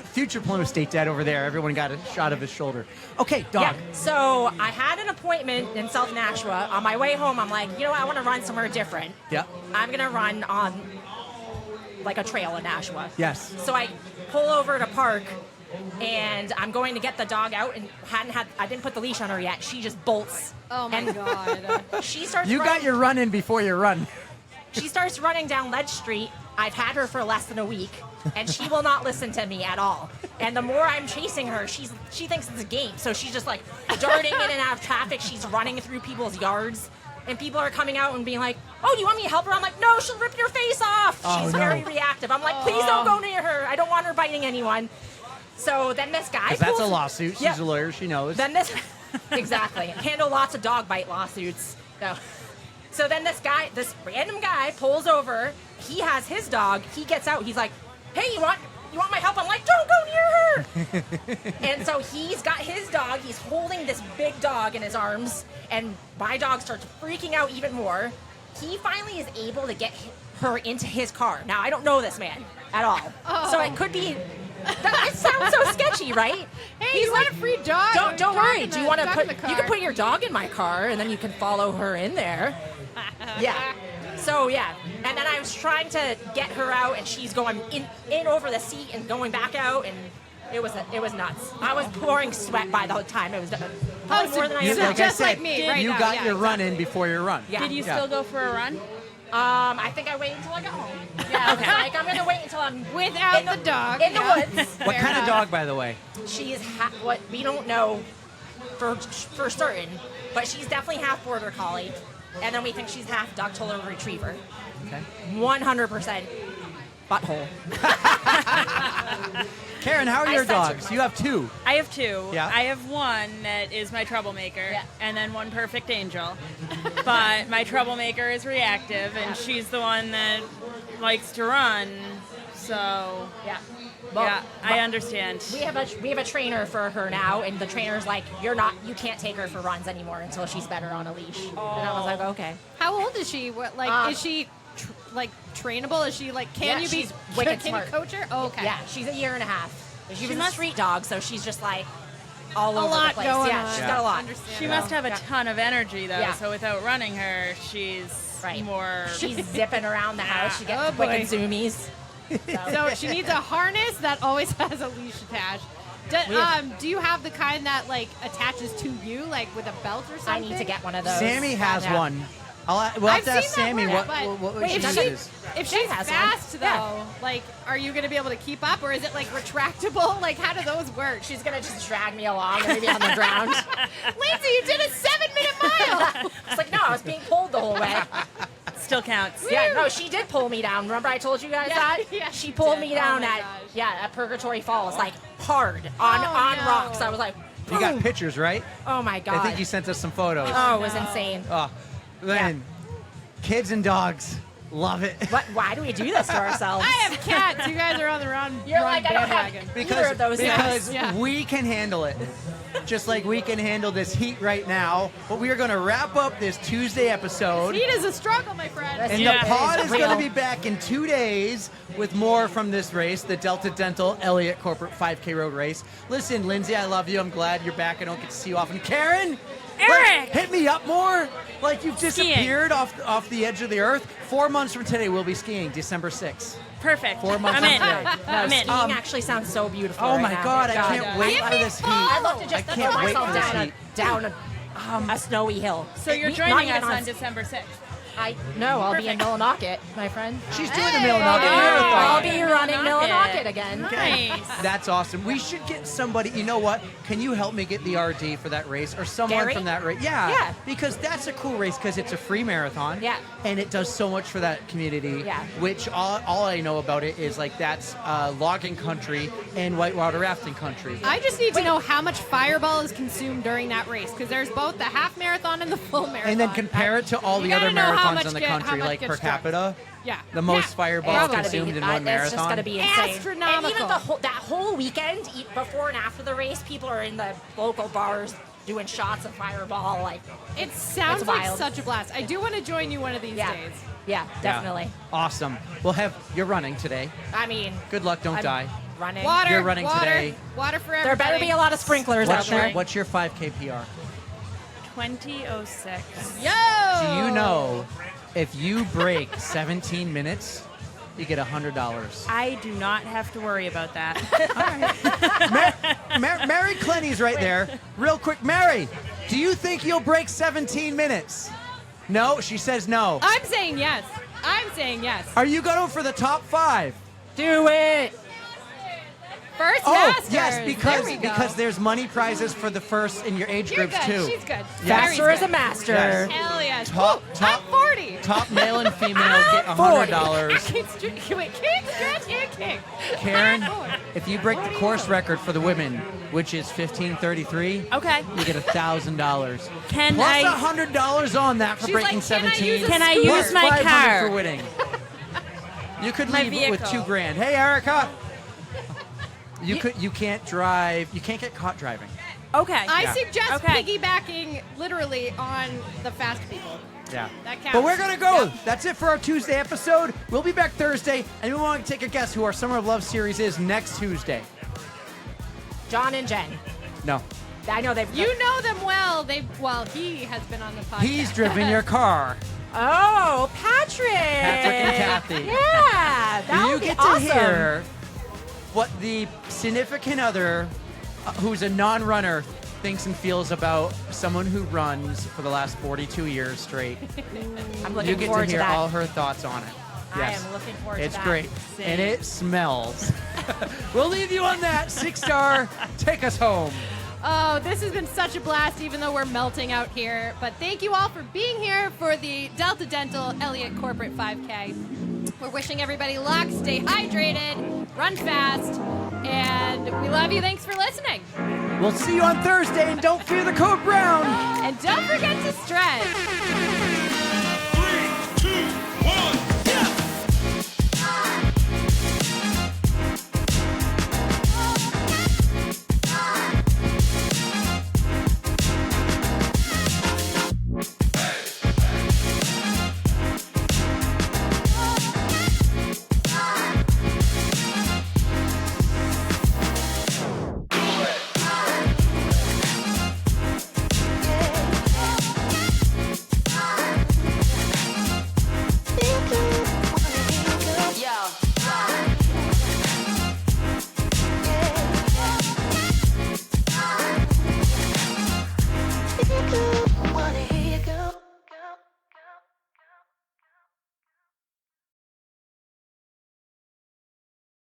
Future Plymouth State dad over there. Everyone got a shot of his shoulder. Okay, dog. Yeah, so I had an appointment in South Nashua. On my way home, I'm like, I want to run somewhere different. Yep. I'm going to run on like a trail in Nashua. Yes. So I pull over to park, and I'm going to get the dog out, and I didn't put the leash on her yet. She just bolts. Oh my god. She starts. You running, got your run in before your run. She starts running down Ledge Street. I've had her for less than a week, and she will not listen to me at all. And the more I'm chasing her, she thinks it's a game. So she's just like darting in and out of traffic. She's running through people's yards. and people are coming out and being like, "Oh, do you want me to help her?" I'm like, "No, she'll rip your face off." She's very reactive. I'm like, "Please don't go near her. I don't want her biting anyone." So then this guy Because that's a lawsuit. She's a lawyer. She knows. Then this, exactly, handle lots of dog bite lawsuits. So then this random guy pulls over. He has his dog. He gets out. He's like, "Hey, you want my help?" I'm like, "Don't go near her." And so he's got his dog. He's holding this big dog in his arms, and my dog starts freaking out even more. He finally is able to get her into his car. Now, I don't know this man at all. So it could be... It sounds so sketchy, right? Hey, you want a free dog? Don't worry. Do you want to put... You can put your dog in my car, and then you can follow her in there. Yeah. So, yeah. And then I was trying to get her out, and she's going in over the seat and going back out, and it was nuts. I was pouring sweat by the time it was done. Probably more than I like ever. I just said, like me right you now, got yeah, your run exactly. in before your run. Yeah. Did you still go for a run? I think I waited until I got home. Yeah, okay. Like, I'm going to wait until I'm Without the dog. in the woods. What kind of dog, by the way? She is what we don't know for certain, but she's definitely half border collie, and then we think she's half duck-tailed retriever. Okay. 100% butthole. Karen, how are I your censored dogs? You have two. I have two. Yeah. I have one that is my troublemaker, Yeah. and then one perfect angel. But my troublemaker is reactive, and she's the one that likes to run. So Yeah. yeah, I understand. We have a trainer for her now, and the trainer's like, you can't take her for runs anymore until she's better on a leash. And I was like, okay. How old is she? What, like, is she trainable? Is she like? Can Yeah, you be? she's wicked Can smart. you coach her? Oh, okay. Yeah, she's a year and a half. She was a must- street dog, so she's just like all over lot the place. going Yeah, on. she's Yeah. got a lot. She must have a Yeah. ton of energy, though. Yeah. So without running her, she's Right. more. She's zipping around the house. She gets Oh, boy. wicked zoomies. So she needs a harness that always has a leash attached. Do you have the kind that like attaches to you, like with a belt or something? I need to get one of those. Sammy has Yeah. one. We'll have to ask seen that Sammy work, what but she if she- uses. If Jen she's has one. fast though, Yeah. like, are you gonna be able to keep up, or is it like retractable? Like, how do those work? She's gonna just drag me along and maybe on the ground. Lindsay, you did a 7-minute mile. It's like, no, I was being pulled the whole way. Still counts. Yeah, no, she did pull me down. Remember I told you guys that? Yeah, She she pulled did. me down Oh my at gosh. at Purgatory Falls, like hard on no. rocks. I was like, You got boom. pictures, right? Oh my god. I think you sent us some photos. Oh, it was insane. Oh, man, kids and dogs, love it. Why do we do this to ourselves? I have cats. You guys are on the wrong You're wrong like, I don't have bandwagon. either of those because things. Yeah. we can handle it. Just like we can handle this heat right now. But we are going to wrap up this Tuesday episode. Heat is a struggle, my friend. And Yeah. the pod is going to Real. be back in 2 days with more from this race, the Delta Dental Elliott Corporate 5K Road Race. Listen, Lindsay, I love you. I'm glad you're back. I don't get to see you often. Karen! Eric! Hit me up more. Like you've Skiing. disappeared off the edge of the earth. 4 months from today, we'll be skiing, December 6th. Perfect. 4 months I'm from in. today. I'm in. Skiing actually sounds so beautiful. Oh right my now. God, I can't wait Give for me this fall. heat. I'd love to I just can't throw wait myself for this down heat. a snowy hill. So you're Not joining even us on on- December 6th. No, I'll be in Perfect. Millinocket, my friend. She's doing the Millinocket Hey. Marathon. I'll be running Millinocket. Millinocket again. Nice. That's awesome. We should get somebody. You know what? Can you help me get the RD for that race or someone Gary? from that race? Yeah. Yeah. Because that's a cool race because it's a free marathon. Yeah. And it does so much for that community. Yeah. Which all I know about it is like that's logging country and whitewater rafting country. I just need to know how much Fireball is consumed during that race, because there's both the half marathon and the full marathon. And then compare it to all You the other gotta know how marathons much in the how country, much like gets per drunk. capita. Yeah. The most Yeah. Fireballs It's gotta consumed be, in one it's marathon. just got to be insane. Astronomical. And even that whole weekend, before and after the race, people are in the local bars doing shots of Fireball. Like, It sounds It's like wild. such a blast. I do want to join you one of these yeah, days. yeah, Yeah. definitely. Awesome. You're running today. I mean, Good luck. Don't I'm die. running. Water. You're running water, today. Water for everybody. There better be a lot of sprinklers out there. What's your 5K PR? 2006. Yo. Do you know if you break 17 minutes, you get $100? I do not have to worry about that. Mary Clenny's right there. Real quick, Mary, do you think you'll break 17 minutes? No, she says no. I'm saying yes. I'm saying yes. Are you going for the top 5? Do it. First Oh, Masters. yes, There we go. because there's money prizes for the first in your age You're groups good. too. She's good. Master Very is a good. master. Yes. Hell yes. Top- Ooh, top- I'm 40. Top male and female get $100. Wait, king, stretch, and king. Karen, I'm 40. if you break the course record for the women, which is 15:33, Okay. you get $1,000. Can Plus I? $100 on that for She's breaking like, "Can I 17. use a Can I scooter?" use my Plus 500 car? for winning. You could My leave with vehicle. $2,000. Hey, Erica. You can't drive. You can't get caught driving. Okay. I suggest Okay. piggybacking literally on the fast people. Yeah. That counts. But we're going to go. Yep. That's it for our Tuesday episode. We'll be back Thursday, and we want to take a guess who our Summer of Love series is next Tuesday. John and Jen. No. I know they've. You know them well. He has been on the podcast. He's driven your car. Oh, Patrick. Patrick and Kathy. Yeah, that You would be get awesome. to hear what the significant other, who's a non-runner, thinks and feels about someone who runs for the last 42 years straight. I'm looking You get forward to hear that. all her thoughts on it. I Yes. am looking forward It's to that. great. And it smells. We'll leave you on that. 6-star. Take us home. Oh, this has been such a blast, even though we're melting out here. But thank you all for being here for the Delta Dental Elliott Corporate 5K. We're wishing everybody luck, stay hydrated, run fast, and we love you. Thanks for listening. We'll see you on Thursday, and don't fear the code brown. And don't forget to stretch. 3, 2, 1.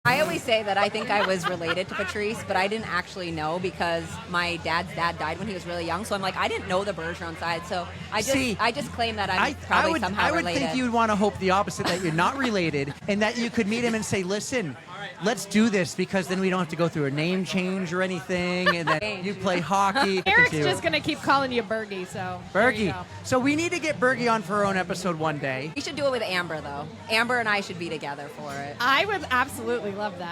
I always say that I think I was related to Patrice, but I didn't actually know because my dad's dad died when he was really young. So I'm like, I didn't know the Bergeron side. So I just claim that I'm probably somehow I would related. think you would want to hope the opposite, that you're not related, and that you could meet him and say, listen, let's do this, because then we don't have to go through a name change or anything, and that you play hockey. Eric's just going to keep calling you Bergie, so there you Bergie. go. So we need to get Bergie on for her own episode one day. We should do it with Amber, though. Amber and I should be together for it. I would absolutely love that.